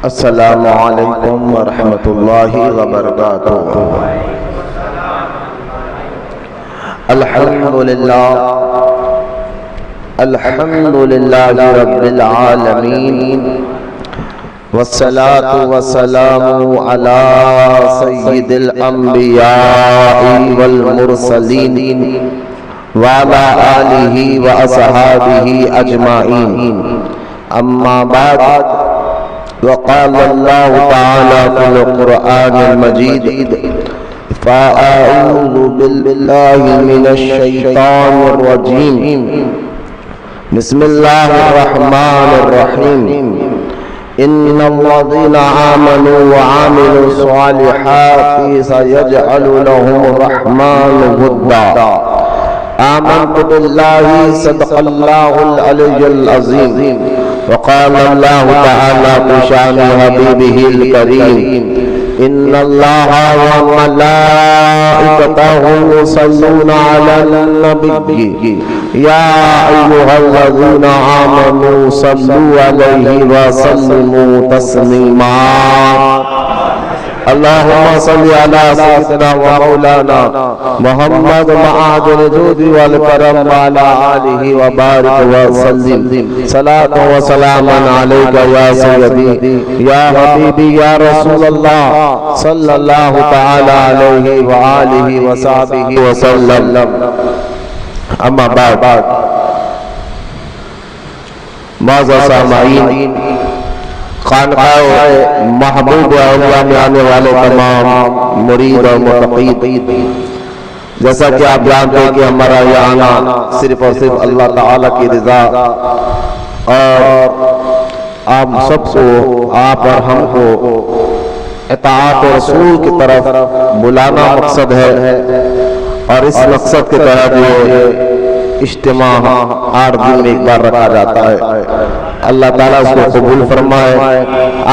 السلام علیکم ورحمۃ اللہ وبرکاتہ۔ الحمد للہ رب العالمین، والصلاة والسلام علی سید الانبیاء والمرسلین وعلی آلہ واصحابہ اجمعین، اما بعد، وقال اللہ تعالی فی القرآن المجید: فأعوذ باللہ من الشیطان الرجیم، بسم اللہ الرحمن الرحیم، ان الذین آمنوا وعملوا الصالحات سیجعل لهم الرحمن ودا۔ آمنت باللہ، صدق اللہ العلی العظیم۔ وقال اللہ تعالی بشان حبیبہ الکریم: ان اللہ وملائکتہ یصلون علی النبی یا ایھا الذین آمنوا صلوا علیہ وسلموا تسلیما۔ اللہم صل علی سیدنا و مولانا محمد معدن الجود والکرم وعلی آلہ وبارک وسلم، صلاۃ و سلام علیک یا سیدی یا حبیبی یا رسول اللہ صلی اللہ تعالی علیہ وآلہ وصحبہ وسلم۔ اما بعد، معزز سامعین، خانقاہ محبوب اولیاء میں آنے والے تمام مرید اور متقین، جیسا کہ آپ جانتے ہیں کہ ہمارا یہ آنا صرف اور صرف اللہ تعالیٰ کی رضا اور آپ سب کو، آپ اور ہم کو اطاعت رسول کی طرف بلانا مقصد ہے، اور اس مقصد کے تحت یہ اجتماع 8 دن میں ایک بار رکھا جاتا ہے۔ اللہ تعالیٰ اس کو قبول فرمائے،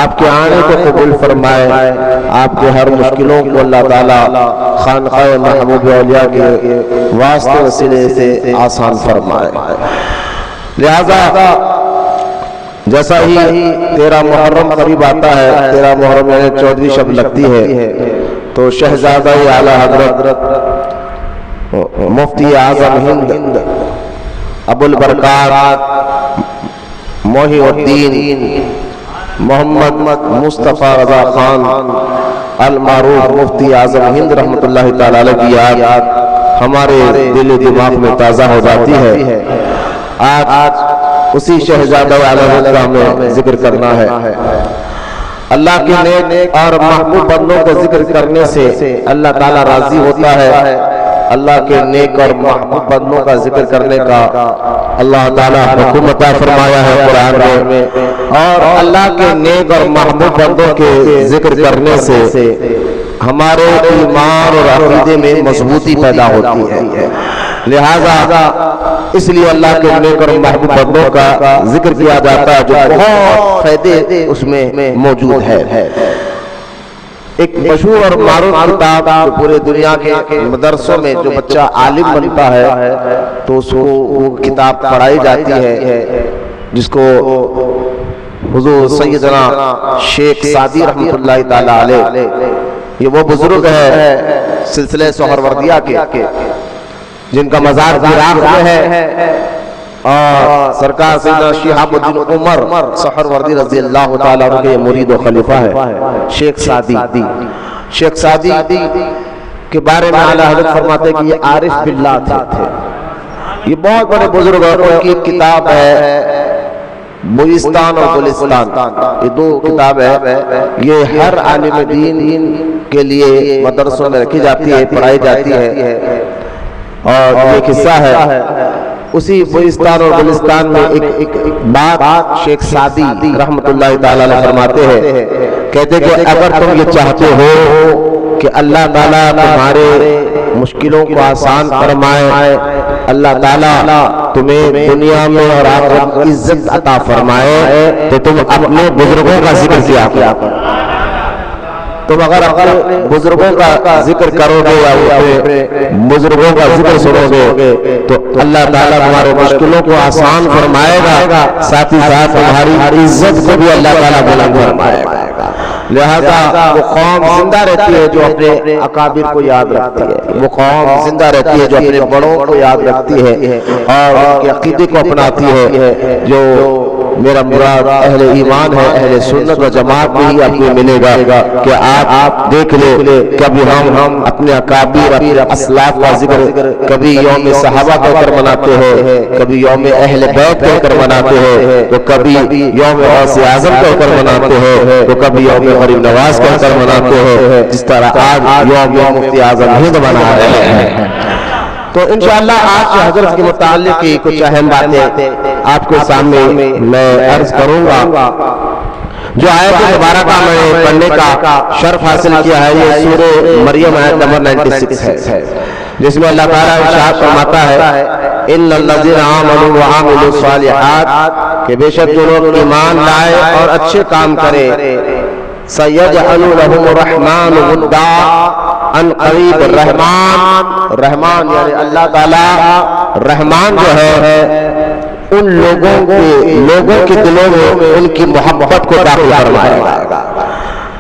آپ کے آنے کو قبول فرمائے، آپ کے ہر مشکلوں کو اللہ تعالیٰ خانقاہ محبوب اولیاء کے واسطے وسیلے سے آسان فرمائے۔ لہذا جیسا ہی 13 محرم قریب آتا ہے، 13 محرم یعنی 14ویں شب لگتی ہے، تو شہزادہ اعلیٰ حضرت مفتی اعظم ہند ابو البرکات محی الدین محمد مصطفیٰ رضا خان المعروف مفتی اعظم ہند رحمۃ اللہ تعالی علیہ کی یاد ہمارے دل و دماغ میں تازہ ہو جاتی ہے۔ آج اسی شہزادہ اعلیٰ حضرت کا ہمیں ذکر کرنا ہے۔ اللہ کے نیک اور محبوب بندوں کا ذکر کرنے سے اللہ تعالیٰ راضی ہوتا ہے۔ اللہ کے نیک اور محبوب بندوں کا ذکر کرنے کا اللہ تعالیٰ حکم عطا فرمایا ہے قرآن میں، اور اللہ کے نیک اور محبوب بندوں کے ذکر کرنے سے ہمارے ایمان اور عقیدے میں مضبوطی پیدا ہوتی ہے۔ لہذا اس لیے اللہ کے نیک اور محبوب بندوں کا ذکر کیا جاتا ہے، جو بہت فائدے اس میں موجود ہے۔ ایک مشہور اور معروف کتاب جو پورے دنیا کے مدرسوں میں جو بچہ عالم بنتا ہے تو اس کو وہ کتاب پڑھائی جاتی ہے، جس کو حضور سیدنا شیخ سعدی رحمۃ اللہ تعالی علیہ، یہ وہ بزرگ ہے سلسلہ سہروردیہ کے، جن کا مزار عراق میں ہے، اور سرکار سیدنا شہاب الدین عمر سہروردی رضی اللہ تعالیٰ عنہ کے مرید و خلیفہ ہے شیخ سعدی۔ شیخ سعدی کے بارے میں اعلیٰ حضرت فرماتے ہیں کہ یہ عارف باللہ تھے، یہ بہت بڑے بزرگ ہیں۔ ان کی کتاب ہے بوئستان اور گلستان، یہ 2 کتاب ہے، یہ ہر عالم دین کے لیے مدرسوں میں رکھی جاتی ہے، پڑھائی جاتی ہے، اور ایک حصہ ہے اسی بوئستان اور گلستان میں ایک بات شیخ سعدی رحمت اللہ تعالیٰ علیہ فرماتے ہیں، کہتے کہ اگر تم یہ چاہتے ہو کہ اللہ تعالیٰ تمہارے مشکلوں کو آسان فرمائے، اللہ تعالیٰ تمہیں دنیا میں اور آخرت میں عزت عطا فرمائے، تو تم اپنے بزرگوں کا ذکر کیا کرو۔ تم اگر بزرگوں کا ذکر کرو گے یا بزرگوں کا ذکر سنو گے تو اللہ تعالیٰ تمہارے مشکلوں کو آسان فرمائے گا، ساتھ ہی ساتھ تمہاری عزت کو بھی اللہ تعالیٰ بلند فرمائے گا۔ لہذا وہ قوم زندہ رہتی ہے جو اپنے اکابر کو یاد رکھتی ہے، وہ قوم زندہ رہتی ہے جو اپنے بڑوں کو یاد رکھتی ہے اور ان کے عقیدے کو اپناتی ہے۔ جو میرا مراد اہل ایمان ہے، اہل سنت و جماعت میں ہی آپ کو ملے گا کہ آپ دیکھ لیں کبھی ہم اپنے اکابر اپنے اسلاف کا ذکر کبھی یوم صحابہ کہہ کر مناتے ہیں، کبھی یوم اہل بیت کہہ کر مناتے ہیں، تو کبھی یوم غوث اعظم کہہ کر مناتے ہیں، تو کبھی یوم غریب نواز کہہ کر مناتے ہیں، جس طرح آج یوم مفتی اعظم ہند منا رہے ہیں۔ تو انشاءاللہ آج حضرت کے متعلق کی کچھ اہم باتیں آپ کے سامنے میں عرض کروں گا۔ جو آیت مبارکہ میں نے پڑھنے کا شرف حاصل کیا ہے یہ سورہ مریم آیت نمبر 96 ہے، جس میں اللہ تعالیٰ ارشاد فرماتا ہے ان الذین آمنوا وعملوا الصالحات، کہ بے شک جو لوگ ایمان لائے اور اچھے کام کرے، سیجعل لهم الرحمن ودا، ان قریب رحمان یعنی اللہ تعالیٰ رحمان جو ہے ان لوگوں کے دلوں میں ان کی محبت کو داخل فرمائے گا۔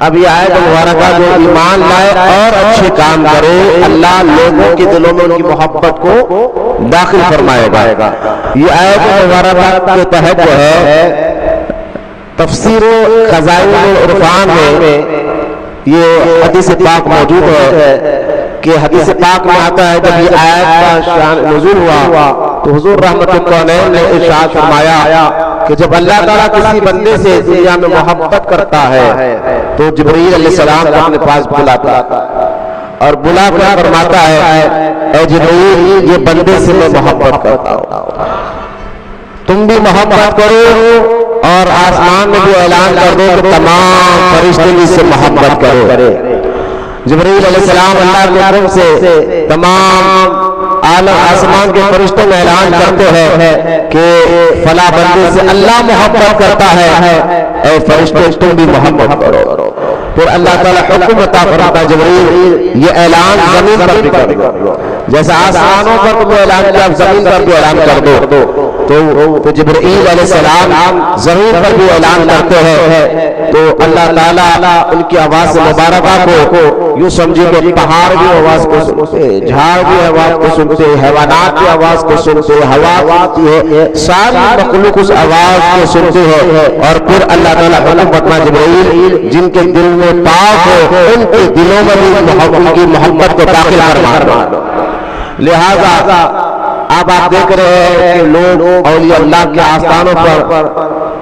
اب یہ آیت مبارکہ جو ایمان لائے اور اچھے کام کرے، اللہ لوگوں کے دلوں میں ان کی محبت کو داخل فرمائے گا۔ یہ آیت مبارکہ کے تحت جو ہے تفسیر خزائن عرفان میں یہ حدیث پاک موجود ہے کہ حدیث پاک میں آتا ہے جب یہ آیت کا شان نزول ہوا تو حضور رحمت اللہ نے ارشاد فرمایا کہ جب اللہ تعالیٰ کسی بندے سے دنیا میں محبت کرتا ہے تو جبرائیل علیہ السلام کو اپنے پاس بلاتا اور بلا کر فرماتا ہے اے جبرائیل یہ بندے سے میں محبت کرتا ہوں، تم بھی محبت کرو اور آسمان میں بھی اعلان کر دو کہ تمام فرشتے بھی سے محبت کرے۔ جبرائیل علیہ السلام اللہ کے حکم سے تمام عالم آسمان کے فرشتوں میں اعلان کرتے ہیں کہ فلاں بندے سے اللہ محبت کرتا ہے، اے فرشتے تم بھی محبت کرو۔ پھر اللہ تعالیٰ حکم عطا فرماتا ہے جبرائیل یہ اعلان زمین پر بھی کر دو، جیسا آسمانوں پر تم اعلان کیا زمین پر بھی اعلان کر دو۔ تو جبرائیل علیہ السلام زمین پر بھی اعلان کرتے ہیں تو اللہ تعالیٰ ان کی آواز مبارکہ کو یوں سمجھے کہ پہاڑ بھی آواز کو سنتے، جھاڑ بھی آواز کو سنتے، حیوانات بھی آواز کو سنتے، ہوا آتی ہے، ساری مخلوق اس آواز کو سنتے ہیں۔ اور پھر اللہ تعالیٰ حکم فرماتا ہے جبرائیل جن کے دل میں پاک ہو ان کے دلوں میں بھی ان کی محبت کو داخل فرما دو۔ لہذا اب آپ دیکھ رہے ہیں کہ لوگ اولیاء اللہ کے آستانوں پر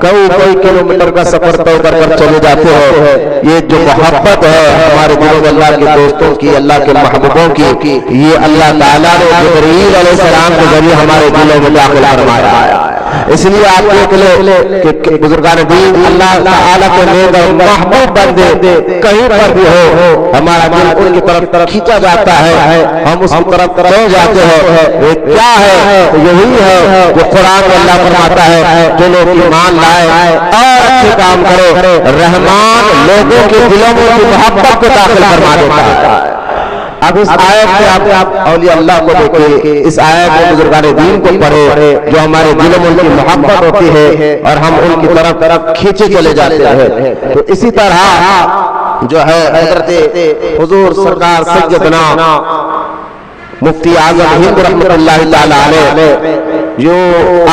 کئی کلومیٹر کا سفر طے کر کر چلے جاتے ہیں۔ یہ جو محبت ہے ہمارے دلوں میں اللہ کے دوستوں کی، اللہ کے محبوبوں کی، یہ اللہ تعالیٰ نے جبرائیل علیہ السلام کے ذریعے ہمارے دلوں میں داخل فرمایا ہے۔ اس لیے آپ دیکھ لیں کہ بزرگان دین اللہ تعالیٰ کے نیک اور محبوب بندے کہیں پر بھی ہو ہمارا دل ان کی طرف کھینچا جاتا ہے، ہم اس کی طرف لے جاتے ہیں۔ کیا ہے؟ یہی ہے جو قرآن میں اللہ فرماتا ہے جو لوگ ایمان لائے اور اچھے کام کرے، رحمان لوگوں کے دلوں میں کی محبت کو داخل فرما دیتا ہے۔ اب اس آیت میں آپ اولیاء اللہ کو دیکھیں، اس آیت میں بزرگان دین کو پڑھے جو ہمارے دلوں میں ان کی محبت ہوتی ہے اور ہم ان کی طرف کھینچے چلے جاتے ہیں۔ تو اسی طرح جو ہے حضرت حضور سرکار سیدنا مفتی اعظم ہند رحمۃ اللہ تعالی علیہ جو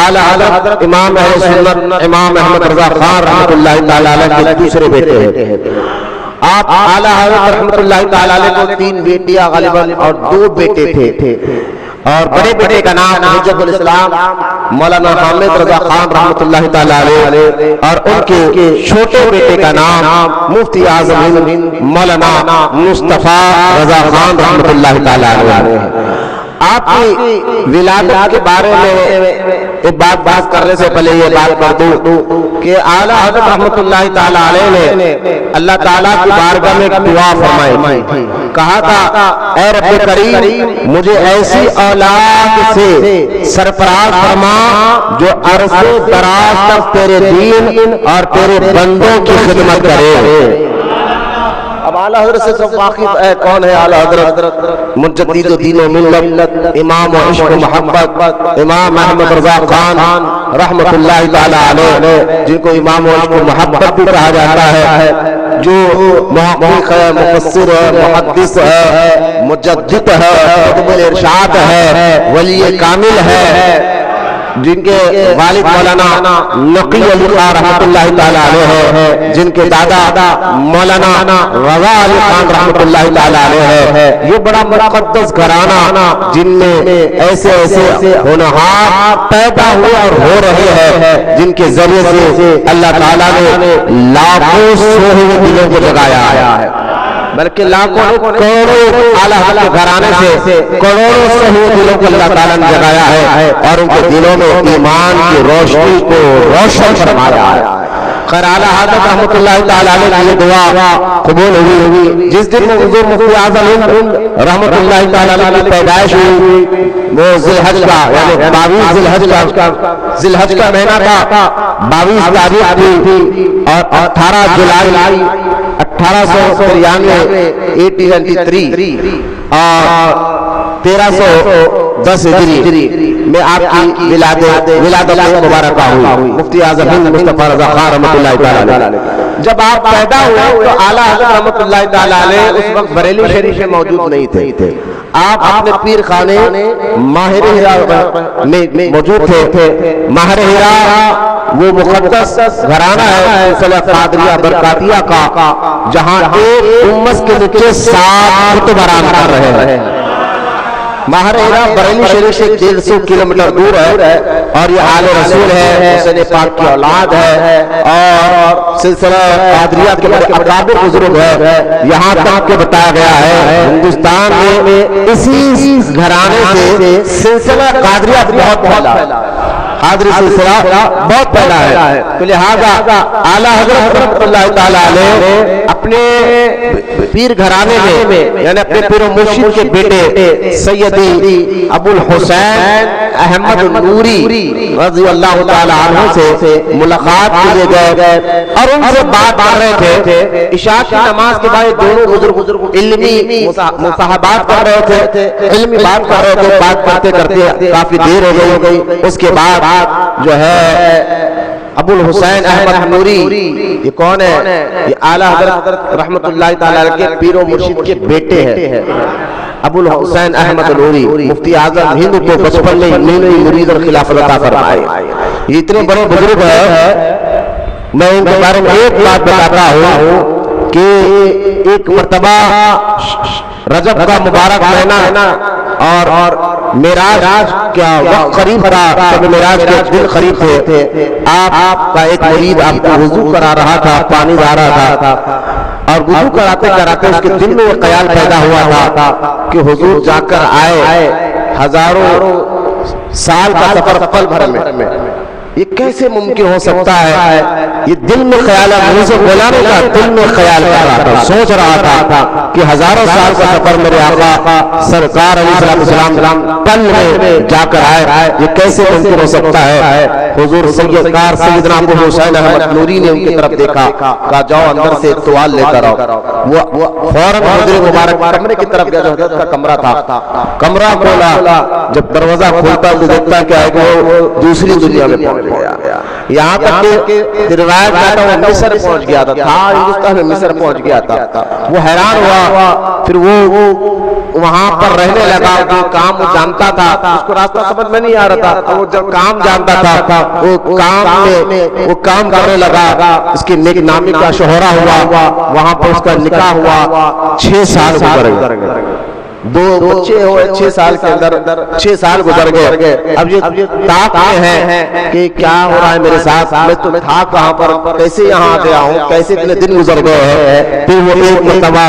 اعلیٰ حضرت امام اہل سنت امام احمد رضا خان رحمۃ اللہ تعالی علیہ کے دوسرے بیٹے ہیں۔ آپ اعلیٰ حضرت رحمۃ اللہ تعالی علیہ کو 3 بیٹیاں غالباً اور 2 بیٹے تھے، اور بڑے بیٹے کا نام حجت الاسلام مولانا حامد رضا خان رحمۃ اللہ تعالی علیہ اور ان کے چھوٹے بیٹے کا نام مفتی اعظم ہند مولانا مصطفیٰ رضا خان رحمۃ اللہ تعالی علیہ۔ آپ کی ولادت کے بارے میں ایک بات کرنے سے پہلے یہ بات کر دوں کہ اعلیٰ حضرت رحمۃ اللہ تعالی علیہ نے اللہ تعالیٰ کی بارگاہ میں دعا فرمائی تھی، کہا تھا اے رب کریم مجھے ایسی اولاد سے سرفراز فرما جو عرص دراز تک تیرے دین اور تیرے بندوں کی خدمت کرے۔ اب اعلیٰ حضرت سے سب واقف ہے کون ہے اعلیٰ حضرت؟ مجدد دین و ملت، امام و عشق و محبت، امام احمد رضا خان رحمت اللہ تعالی علیہ جن کو امام و عشق و محبت بھی کہا جاتا ہے۔ جو محقق ہے، مفسر ہے، محدث ہے، مجدد ہے، قطب الارشاد ہے، ولی کامل ہے، جن کے والد مولانا نقی علی خان رحمۃ اللہ تعالی علیہ ہے، جن کے دادا مولانا رضا علی خان رحمۃ اللہ تعالی علیہ ہے. یہ بڑا مقدس گھرانہ جن میں ایسے ایسے ہونہار پیدا ہوئے اور ہو رہے ہیں، جن کے ذریعے سے اللہ تعالیٰ نے لاکھوں سوئے ہوئے دلوں کو جگایا ہے، بلکہ لاکھوں کروڑوں اعلیٰ حضرت کے گھرانے سے کروڑوں سے ہوئے دلوں کو اللہ تعالیٰ نے جگایا ہے اور ان کے دلوں میں ایمان کی روشنی کو روشن فرمایا ہے. خیر اعلیٰ حضرت رحمۃ اللہ تعالیٰ علیہ کی دعا قبول ہوئی. جس دن حضور مفتی اعظم ہند رحمۃ اللہ تعالیٰ علیہ کی پیدائش ہوئی، وہ ذی الحج کا یعنی 22 ذی الحج کا مہینہ تھا، 22 تاریخ تھی اور 18 جولائی 1893 اور 1310 ہجری میں آپ کی ولادت مبارکہ ہوئی. مفتی اعظم ہند مصطفیٰ رضا خان رحمۃ اللہ تعالی علیہ جب آپ پیدا ہوئے تو اعلیٰ حضرت رحمۃ اللہ تعالی علیہ اس وقت بریلی شریف میں موجود نہیں تھے. آپ اپنے پیر خانے ماہر ہرا میں موجود تھے. ماہر ہرا وہ مقدس گھرانہ ہے سلسلہ قادریہ برکاتیہ کا، جہاں ایک امت کے نیچے 7 کتب آرام کر رہے ہیں. ماہر ہرا بریلی شریف سے 150 کلومیٹر دور ہے اور یہ آل رسول ہے، حسین پاک کی اولاد ہے اور سلسلہ قادریات کے بڑے اکابر بزرگ ہے. یہاں تک کہ بتایا گیا ہے ہندوستان میں اسی گھرانے سے سلسلہ قادریات بہت پھیلا ہے، قادری سلسلہ بہت پھیلا ہے. تو لہذا اعلیٰ حضرت رحمۃ اللہ تعالی علیہ اپنے پیر گھرانے میں یعنی اپنے پیر و مرشد کے بیٹے سیدی ابو الحسین احمد نوری رضی اللہ تعالی عنہ سے ملاقات کیے گئے اور ان سے بات کر رہے تھے. عشاء کی نماز کے بعد دونوں بزرگ علمی مصاحبات کر رہے تھے، علمی بات کر رہے تھے. بات کرتے کرتے کافی دیر ہو گئی. اس کے بعد جو ہے ابو الحسین احمد نوری یہ کون ہے؟ یہ اعلیٰ حضرت رحمۃ اللہ تعالی علیہ کے پیر و مرشد کے بیٹے ہیں. ابو الحسین احمد نوری مفتی اعظم ہند کو بچپن میں نئی مرید اور خلافت عطا فرمائے. یہ اتنے بڑے بزرگ ہیں، میں ان کے بارے میں ایک بات بتاتا ہوں کہ ایک مرتبہ رجب کا مبارک مہینہ اور معراج کا وقت قریب تھا، جب معراج کے دن قریب تھے. آپ کا ایک مرید آپ کو وضو کرا رہا تھا، پانی لا رہا تھا اور وضو کراتے کراتے اس کے دل میں یہ خیال پیدا ہوا تھا کہ حضور جا کر آئے، ہزاروں سال کا سفر پل بھر میں یہ کیسے ممکن ہو سکتا ہے؟ یہ دل میں خیال ہے، منہ سے بولانے کا دل میں خیال کر رہا تھا، سوچ رہا تھا کہ ہزاروں سال کا سفر میرے آقا سرکار علیہ السلام پل میں جا کر آئے، یہ کیسے ممکن ہو سکتا ہے؟ حضور سیدنا ابو الحسین احمد نوری نے ان کی طرف دیکھا، کہا جاؤ اندر سے ایک توال لے کر آؤ. وہ فوراً حضور مبارک کمرے کی طرف گیا جو حضرت کا کمرہ تھا. کمرہ کھولا، جب دروازہ کھولتا تو دیکھتا کہ وہ دوسری دنیا میں پہنچ گیا. یہاں تک کہ روایت کہتا وہ مصر پہنچ گیا تھا، ہندوستان میں مصر پہنچ گیا تھا. وہ حیران ہوا، پھر وہ وہاں پر رہنے لگا. جو کام وہ جانتا تھا اس کو راستہ سمجھ میں نہیں آ رہا تھا، وہ جب کام جانتا تھا وہ کام کرنے لگا. اس کی نیک نامی کا شہرہ ہوا، وہاں پر اس کا نکاح ہوا. 6 سال گزر گئے، 2 بچے ہوئے. 6 سال کے اندر 6 سال گزر گئے. اب یہ تاک ہیں کہ کیا ہو رہا ہے میرے ساتھ، میں تو تھا کہاں پر، کیسے یہاں آ گیا ہوں، کیسے اتنے دن گزر گئے ہیں. پھر وہ ایک مرتبہ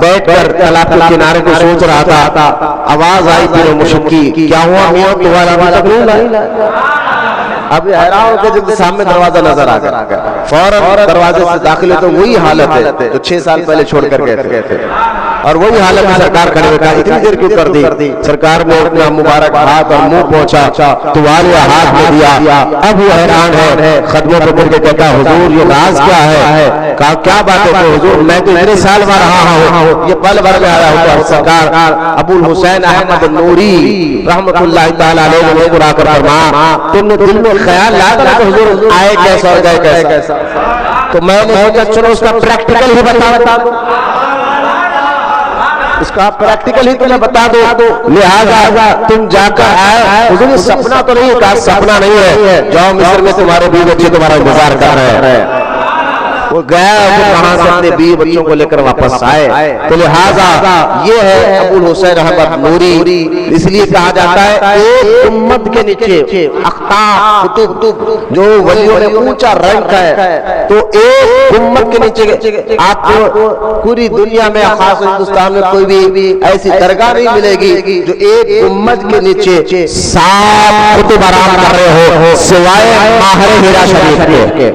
بیٹھ کر تالاب کے کنارے کو سوچ رہا تھا. آواز آئی پیر مرشد کی، کیا ہوا میاں تمہارا ابھی تک نہیں لائے؟ اب حیران ہو کے جب سامنے دروازہ نظر آ گیا، فوراً دروازے سے داخل ہے تو وہی حالت ہے جو 6 سال پہلے چھوڑ کر گئے تھے. اور وہی حالت میں سرکار کھڑے ہوئے، کہا اتنی دیر کیوں کر دی؟ سرکار نے اپنا مبارک ہاتھ اور منہ پہنچا، توالے ہاتھ میں دیا. اب وہ حیران ہے، خدموں پہ مل کے کہتا حضور یہ راز کیا ہے؟ کہا کیا بات ہے؟ تو حضور میں تو اتنے سال میں رہا ہوں، یہ پل بھر میں آیا ہوں. سرکار ابو الحسین احمد نوری رحمۃ اللہ تعالی علیہ نے پورا کر فرمایا تم نے دل میں خیال لایا تھا کہ حضور آئے کیسا اور گئے کیسا. تو میں نے سوچا چلو اس کا پریکٹیکل ہی بتا دو، اس کا پریکٹیکل ہی تمہیں بتا دو. لہذا تم جا کر آئے. حضور یہ سپنا تو نہیں کہا سپنا نہیں ہے، جاؤ مصر میں تمہارے بیوی بچے تمہارا انتظار کر رہے ہیں. وہ گیا وہاں سے اپنے بیوی بچوں کو لے کر واپس آئے. تو لہذا یہ ہے ابو الحسین احمد نوری. اس لیے کہا جاتا ہے ایک امت کے نیچے اقطاب کتب جو ولیوں میں اونچا رینک ہے، تو ایک امت کے نیچے آپ کو پوری دنیا میں خاص ہندوستان میں کوئی بھی ایسی درگاہ نہیں ملے گی جو ایک امت کے نیچے 7 کتب آرام کر رہے ہو سوائے ماہر ہیرا شریف کے.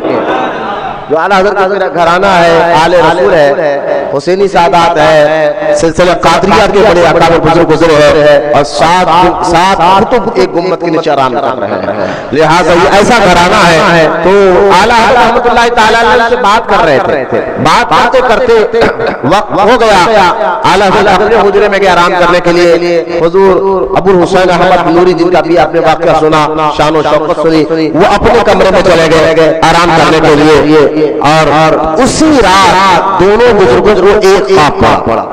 جو اعلیٰ حضرت کا میرا گھرانہ ہے، آل رسول ہے، حسینی سادات ہے، سلسلہ قادریہ کے بڑے اکابر بزرگ گزرے ہیں، اور 7 کتب ایک امت کے نیچے آرام کر رہے ہیں. لہٰذا یہ ایسا گھرانہ ہے. تو اعلیٰ حضرت رحمۃ اللہ تعالیٰ علیہ سے بات کر رہے تھے. بات کرتے کرتے وقت ہو گیا. اعلیٰ حضرت اپنے حجرے میں گئے آرام کرنے کے لیے. حضور ابو الحسین احمد نوری جن کا بھی آپ نے واقعہ سنا، شان و شوکت سنی، وہ اپنے کمرے میں چلے گئے آرام کرنے کے لیے. اور اسی رات دونوں بزرگوں کو ایک خواب پڑا.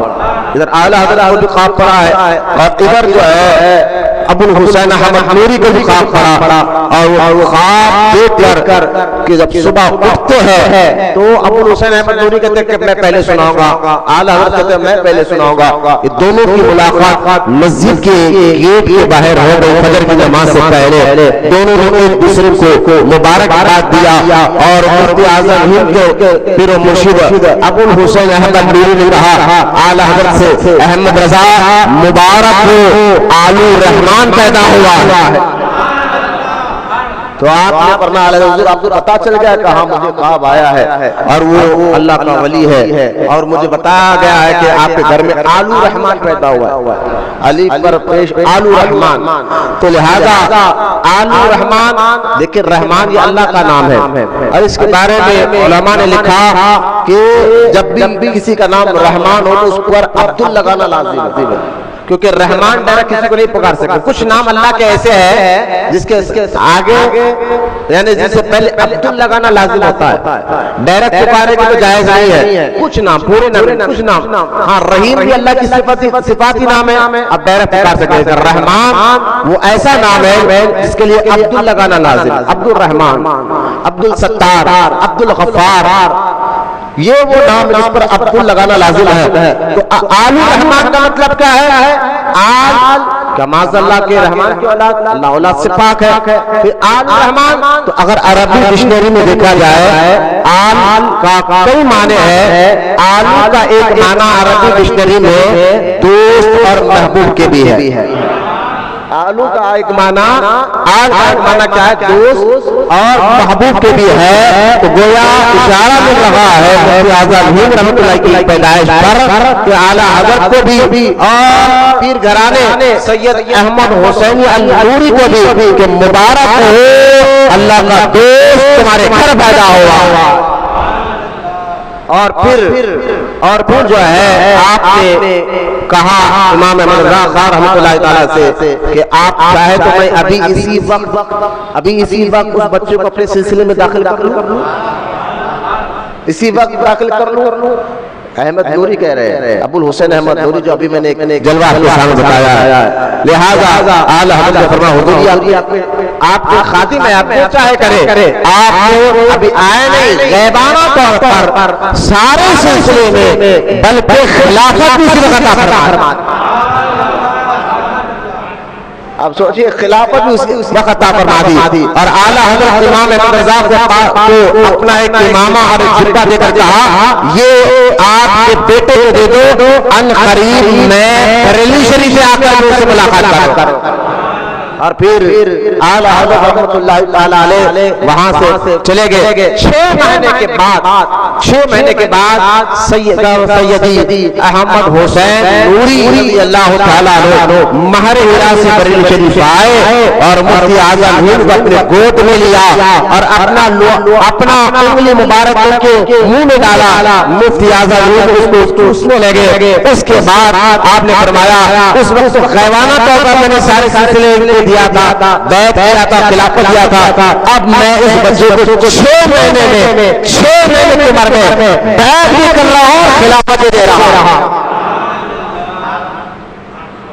ادھر اعلیٰ حضرت کو بھی خواب پڑا ہے، اور ادھر جو ہے ابو الحسین احمد نوری کو بھی خواب پڑا. اور وہ خواب دیکھ کر کہ جب صبح اٹھتے ہیں تو ابو الحسین احمد نوری کہتے ہیں کہ میں پہلے سناؤں گا، اعلیٰ حضرت کہتے ہیں میں پہلے سناؤں گا. یہ دونوں کی ملاقات مسجد کے گیٹ کے باہر ہو گئی فجر کی نماز سے پہلے. دونوں نے ایک دوسرے کو مبارکباد دیا. اور مفتی اعظم ہند کے پیر و مرشد ابو الحسین احمد نوری نے کہا اعلیٰ حضرت سے احمد رضا مبارک ہو آلو رحمان پیدا ہوا ہے. تو آپ نے فرمایا علیہ حضور آپ کو پتا چل گیا کہاں مجھے خواب آیا ہے اور وہ اللہ کا ولی ہے اور مجھے بتایا گیا ہے کہ آپ کے گھر میں آلو رحمان پیدا ہوا ہے. علی پر پیش آلو رحمان. تو لہذا آلو رحمان، دیکھیں رحمان یہ اللہ کا نام ہے، اور اس کے بارے میں علماء نے لکھا کہ جب بھی کسی کا نام رحمان ہو تو اس پر عبد لگانا لازم ہے، کیونکہ رحمان ڈائریکٹ کسی کو نہیں پکار سکتے. کچھ نام اللہ کے ایسے ہیں جس کے آگے یعنی جس سے پہلے عبد لگانا لازم ہوتا ہے. ڈائریکٹ پکارے کی تو جائز نہیں ہے. کچھ نام پورے نام کچھ نام، ہاں رحیم بھی اللہ کی صفاتی نام ہے، اب ڈائریکٹ پکار سکتے. رحمان وہ ایسا نام ہے جس کے لیے عبد لگانا لازم. عبد الرحمان، عبد الستار، عبد الغفار، یہ وہ نام جس پر عبد لگانا لازم ہے. تو آل رحمان کا مطلب کیا ہے؟ آل کیا معاذ اللہ کے رحمان کی اولاد، اللہ اولاد سے پاک ہے. پھر آل رحمان تو اگر عربی ڈکشنری میں دیکھا جائے آل کا کئی معنی ہے. آل کا ایک معنی عربی ڈکشنری میں دوست اور محبوب کے بھی ہے. آلو کا ایک معنی، آل کا ایک معنی کیا ہے؟ دوست اور محبوب کے بھی ہے. تو گویا اشارہ مل رہا ہے مفتی اعظم ہند رحمۃ اللہ کی پیدائش پر کہ اعلیٰ حضرت کو بھی اور پیر گھرانے سید احمد حسینی النوری کو بھی کہ مبارک ہو اللہ کا دوست تمہارے گھر پیدا ہوا. اور پھر جو ہے آپ نے کہا امام احمد رضا خان رحمۃ اللہ تعالیٰ سے کہ آپ چاہے تو میں ابھی اسی وقت اس بچے کو اپنے سلسلے میں داخل کر لوں، اسی وقت داخل کر لوں. احمد نوری کہہ رہے ہیں، ابو الحسین احمد نوری جو ابھی میں نے ایک جلوہ آپ کے سامنے بتایا ہے. لہذا اعلیٰ حضرت نے فرمایا حضور آپ کے خادم ہے، آپ کو چاہے کرے. آپ کو ابھی آئے نہیں، غیبانہ طور پر سارے سلسلے میں بلکہ خلافت بھی اسی وقت فرما. اب سوچئے خلافت بھی اس وقت عطا فرما دی. اور اعلیٰ حضرت امام احمد رضا کو اپنا ایک امامہ اور ایک جبہ دے کر کہا یہ آپ کے بیٹے کو دے دو، ان قریب میں بریلی شریف سے آ کر ان سے ملاقات کرو. اور پھر اعلیٰ حضرت رحمۃ اللہ تعالیٰ علیہ وہاں سے چلے گئے. 6 مہینے کے بعد سیدی احمد حسین نوری رضی اللہ تعالیٰ عنہ مہر ہیرا سے بریلی شریف آئے اور مفتی اعظم ہند کو اپنے گود میں لیا اور اپنا انگلی مبارک ان کے منہ میں ڈالا. مفتی اعظم ہند اس کو چوسنے لگے. اس کے بعد آپ نے فرمایا اس وقت غیبانہ طور پر میں نے سارے سلسلے دیا تھا، بیعت کیا تھا، خلافت دیا تھا، اب میں اس بچے کو 6 مہینے کی عمر میں بیعت بھی کر رہا ہوں، خلافت بھی دے رہا ہوں۔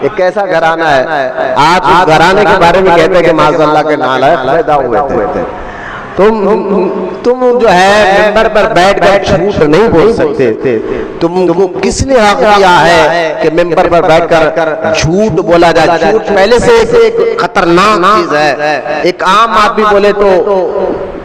ایک کیسا گھرانہ ہے، آج اس گھرانے کے بارے میں کہتے ہیں کہ معاذ اللہ کے نالائق پیدا ہوئے تھے۔ تم جو ہے منبر پر بیٹھ کر جھوٹ نہیں بول سکتے، تم کو کس نے حق دیا ہے کہ منبر پر بیٹھ کر جھوٹ بولا جائے؟ جھوٹ پہلے سے ایک خطرناک چیز ہے، ایک عام آدمی بولے تو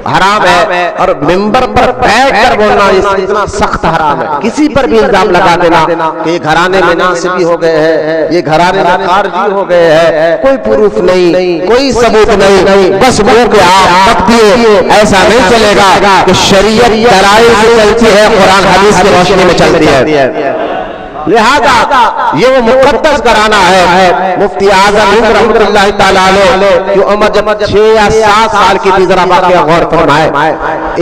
حرام ہے، اور منبر پر بیٹھ کر بولنا اتنا سخت حرام ہے۔ کسی پر بھی الزام لگا دینا کہ یہ گھرانے میں ناصبی ہو گئے ہیں، یہ گھرانے میں خارجی ہو گئے ہیں، کوئی پروف نہیں، کوئی ثبوت نہیں، بس منہ کے آپ مت دیے، ایسا نہیں چلے گا کہ شریعت دلائل سے چلتی ہے، قرآن حدیث کی روشنی میں چلتی ہے۔ لہذا یہ وہ مقدس گھرانہ ہے۔ مفتی اعظم ہند رحمۃ اللہ تعالیٰ علیہ کی عمر جب 6 یا 7 سال کی تھی، ذرا واقعہ غور فرمائے،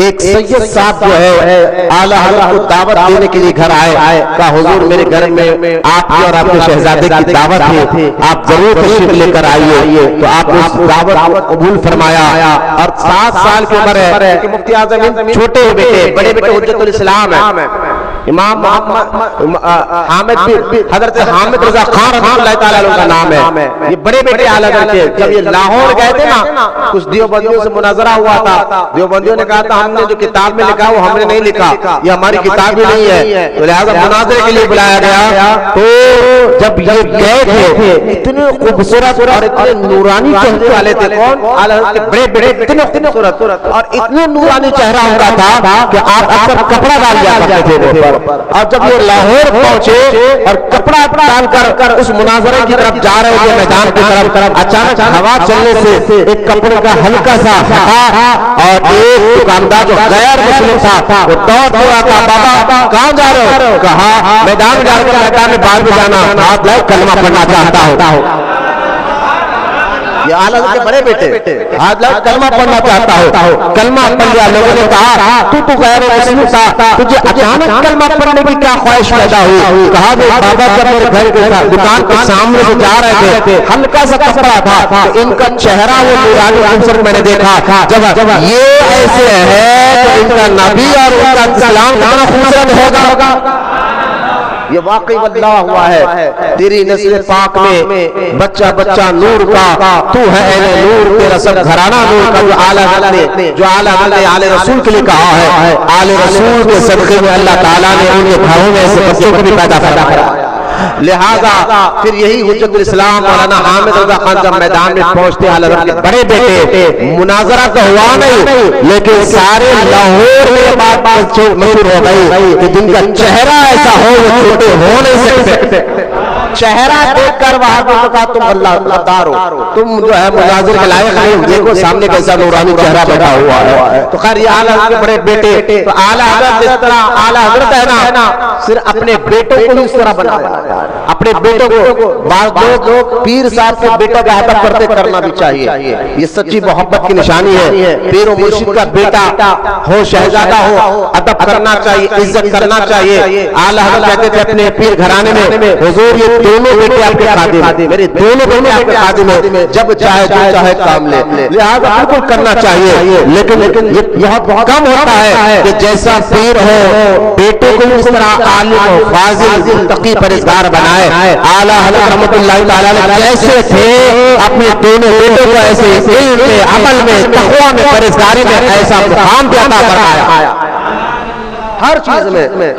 ایک سید صاحب جو ہے اعلیٰ حضرت کو دعوت دینے کے لیے گھر آئے، کہا حضور میرے گھر میں آپ کی اور آپ کے شہزادے کی دعوت ہے، آپ ضرور تشریف لے کر آئیے۔ تو آپ نے اس دعوت کو قبول فرمایا، اور 7 سال کی عمر ہے کہ مفتی اعظم ہند چھوٹے بیٹے، بڑے بیٹے حجت الاسلام ہے، امام محمد حامد بھی، حضرت حامد رضا خان رحمۃ اللہ تعالیٰ عنہ کا نام ہے، یہ بڑے بیٹے اعلیٰ حضرت کے۔ جب یہ لاہور گئے تھے نا، کچھ دیوبندیوں سے مناظرہ ہوا تھا، دیوبندیوں نے کہا تھا ہم نے جو کتاب میں لکھا وہ ہم نے نہیں لکھا، یہ ہماری کتاب ہی نہیں ہے، تو لہٰذا مناظرے کے لیے بلایا گیا۔ تو جب یہ گئے تھے، اتنے خوبصورت اور اتنے نورانی چہرے والے تھے، کون؟ اعلیٰ حضرت کے بڑے بیٹے، اتنے خوبصورت اور اتنے نورانی چہرہ ان کا تھا کہ آپ اکثر کپڑا ڈال دیا کرتے تھے۔ اور جب یہ لاہور پہنچے اور کپڑا ڈال کر اس مناظرے کی طرف جا رہے تھے، میدان کی طرف، اچانک ہوا چلنے سے ایک کپڑے کا ہلکا سا پھٹا، اور ایک دکاندار جو غیر مسلم تھا وہ دوڑ رہا تھا، بابا کہاں جا رہے ہو؟ کہا میدان جا کر میدان میں بعد میں جانا، ہاتھ لائے کلمہ پڑھنا چاہتا ہوں۔ یہ اعلیٰ کے بڑے بیٹے ہاتھ لائے کلمہ پڑھنا چاہتا ہوں، کلمہ پڑھ لیا۔ لوگوں نے کہا تو غیر مسلم تھا، تجھے اچانک کلمہ پڑھنے کی کیا خواہش پیدا ہوئی؟ کہا کہ بابا جب میرے گھر کے دکان کے سامنے سے جا رہے تھے، ہلکا سا کپڑا تھا، ان کا چہرہ وہ نورانی خوبصورت میں نے دیکھا، جب یہ ایسے ہے تو ان کا نبی اور ان کا اسلام کتنا خوبصورت ہوگا۔ یہ واقعی بدلا ہوا ہے، تیری نسل پاک میں بچہ بچہ نور کا، تو ہے اہل نور، تیرا سب گھرانہ نور کا، جو اعلیٰ حضرت نے آل رسول کے لیے کہا ہے، آل رسول کے صدقے میں اللہ تعالیٰ نے ان کے گھروں میں ایسے بچوں کو بھی پیدا کرایا۔ لہذا پھر یہی حجت الاسلام مولانا حامد رضا خان جب میدان میں پہنچتے ہیں، حضرت کے بڑے بیٹے، مناظرہ تو ہوا نہیں لیکن سارے لاہور میں بات مشہور ہو گئی کہ جن کا چہرہ ایسا ہو وہ چھوٹے ہو نہیں سکتے۔ چہرہ دیکھ کر وہاں پہ کہا تم اللہ دار ہو، تم جو ہے مناظر کے لائق نہیں، دیکھو سامنے کیسا نورانی چہرہ بیٹھا ہوا ہے۔ تو خیر یہ اعلیٰ حضرت کے بڑے بیٹے، تو اعلیٰ حضرت جس طرح اعلیٰ حضرت ہے نا، صرف اپنے بیٹوں کو اس طرح بنایا، اپنے بیٹوں کو، بعض لوگ پیر صاحب کے بیٹوں کا ادب کرتے کرنا بھی چاہیے، یہ سچی محبت کی نشانی ہے۔ پیر و مرشد کا بیٹا ہو، شہزادہ ہو، ادب کرنا چاہیے، عزت کرنا چاہیے۔ اعلیٰ حضرت کہتے تھے اپنے پیر گھرانے میں، حضور یہ دونوں بیٹے آپ کے خادم ہیں، میرے دونوں بیٹے آپ کے خادم ہیں، جب چاہے جو چاہے کام لے، لہذا بالکل کرنا چاہیے۔ لیکن یہ بہت کم ہوتا ہے کہ جیسا پیر ہو بیٹے کو اس طرح عالم و فاضل تقی پرہیزگار بنائے۔ اعلیٰ حضرت رحمۃ اللہ تعالیٰ علیہ کیسے تھے، اپنے دونوں بیٹوں کو ایسے علم میں، عمل میں، تقویٰ میں، پرہیزگاری میں ایسا مقام بھی عطا فرمایا۔ ہر چیز میں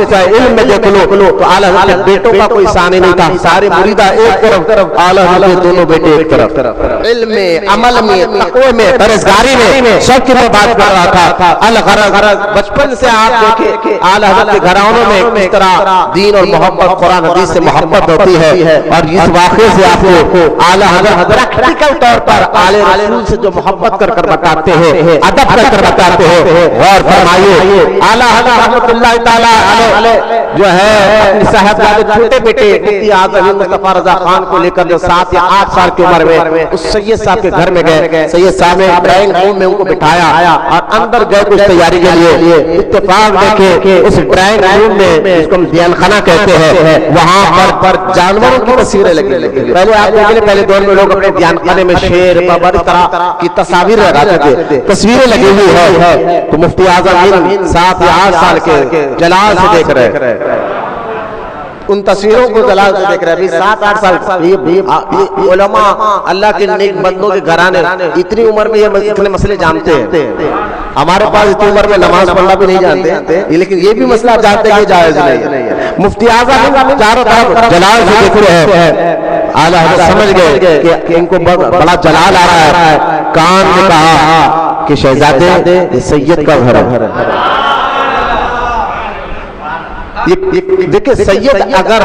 چاہے علم میں دیکھ لو تو اعلیٰ حضرت کے بیٹوں کا کوئی ثانی نہیں تھا، سارے مریدہ ایک طرف، اعلیٰ حضرت کے دونوں بیٹے ایک طرف، علم میں، عمل میں، تقوی میں، پرہیزگاری میں، سب کی میں بات کر رہا تھا۔ الغرض بچپن سے آپ دیکھیں اعلیٰ حضرت کے گھرانوں میں کس طرح دین اور محبت، قرآن حدیث سے محبت ہوتی ہے، اور اس واقعے سے آپ کو اعلیٰ حضرت پریکٹیکل طور پر آل رسول سے جو محبت کر بتاتے ہیں، ادب کر بتاتے ہیں، غور فرمائیے۔ اعلیٰ حضرت رحمۃ اللہ تعالی علیہ جو ہے اپنی صاحبزادے چھوٹے بیٹے مفتی اعظم مصطفیٰ رضا خان کو لے کر جو 7 یا 8 سال کی عمر میں اس سید صاحب کے گھر میں گئے. سید صاحب نے ڈرائنگ روم میں ان کو بٹھایا اور اندر گئے کچھ تیاری کے لیے. اتفاق دیکھے کہ اس ڈرائنگ روم میں جس کو ہم دیان خانہ کہتے ہیں وہاں پر جانوروں کی تصویریں لگی. پہلے آپ دیکھیں پہلے دور میں لوگ اپنے دیان خانے میں شیر بابر اس طرح کی تصاویر لگاتے تھے, تصویریں لگی ہوئی ہے. تو مفتی اعظم 7 یا 8 سال کے جلال سے دیکھ رہے ہیں, ان تصویروں کو جلال سے دیکھ رہے ہیں. 7-8 سال علماء اللہ کے نیک بندوں کے گھرانے اتنی عمر میں یہ اتنے مسئلے جانتے ہیں. ہمارے پاس اتنی عمر میں نماز پڑھنا بھی نہیں جانتے, لیکن یہ بھی مسئلہ جانتے ہیں کہ جائز نہیں ہے. مفتی اعظم چاروں طرف جلال سے دیکھ رہے ہیں. اعلیٰ حضرت سمجھ گئے کہ ان کو بڑا جلال آ رہا ہے. کان نے کہا کہ شہزادے یہ سید کا گھر ہے. دیکھیں سید اگر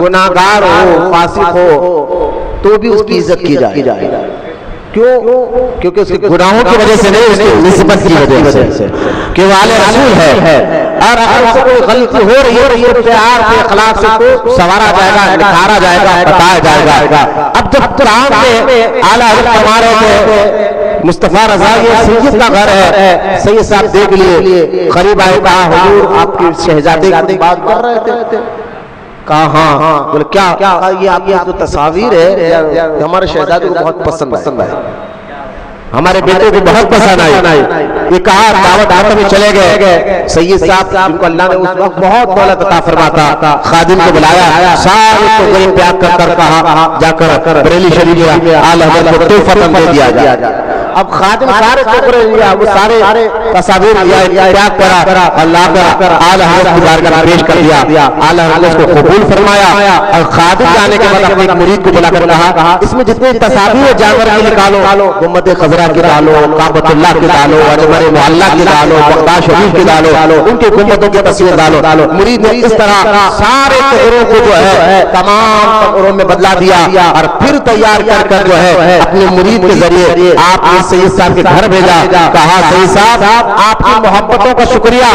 گناہگار ہو فاسق ہو تو بھی اس کی عزت کی جائے. کیوں؟ کیونکہ اس کے گناہوں کی وجہ سے نہیں, اس کی نسبت کی وجہ سے کہ وہ آل رسول ہے. اور اگر اس سے کوئی غلطی ہو رہی ہے پیار کے اخلاق سے کو سنوارا جائے گا, نکھارا جائے گا, بتایا جائے گا. اب جب قرآن میں اعلیٰ حضرت ہمارے تھے مصطفیٰ رضا یہ سید کا گھر ہے, سید صاحب دیکھ لیے, قریب آئے, کہا حضور آپ کی شہزادے کی بات کر رہے تھے. کہا ہاں. بولے کیا؟ یہ آپ کی جو تصاویر ہے ہمارے شہزادے کو بہت پسند آئی, ہمارے بیٹے کو بہت پسند آئی. یہ کہا دعوت میں چلے گئے. سید صاحب جن کو اللہ نے اس وقت بہت دولت عطا فرمایا تھا, خادم کو بلایا, سارے کو غریب پیاک کر کہا جا کر بریلی شریف میں اعلیٰ حضرت کو تحفہ دے دیا. اب خادم سارے ٹکڑے لیا, وہ سارے تصاویر لیا, پیاک کرا, اللہ کا اعلیٰ حضرت کی بارگاہ میں پیش کر دیا. اعلیٰ حضرت کو قبول فرمایا. اور خادم جانے کے بعد اپنے مرید کو بلا کر کہا اس میں جتنے تصاویر جانور کی نکالو, گنبد خضرا کی ڈالو, کعبۃ اللہ کی ڈالو, اجمر معلیٰ کی ڈالو, بغداد شریف کی ڈالو, ان کے گنبدوں کی تصویر ڈالو. مرید نے اس طرح سارے ٹکڑوں کو جو ہے تمام ٹکڑوں میں بدلا دیا اور پھر تیار کر جو ہے اپنے مرید کے ذریعے آپ نے سید صاحب کے گھر بھیجا. کہا سید صاحب آپ کی محبتوں کا شکریہ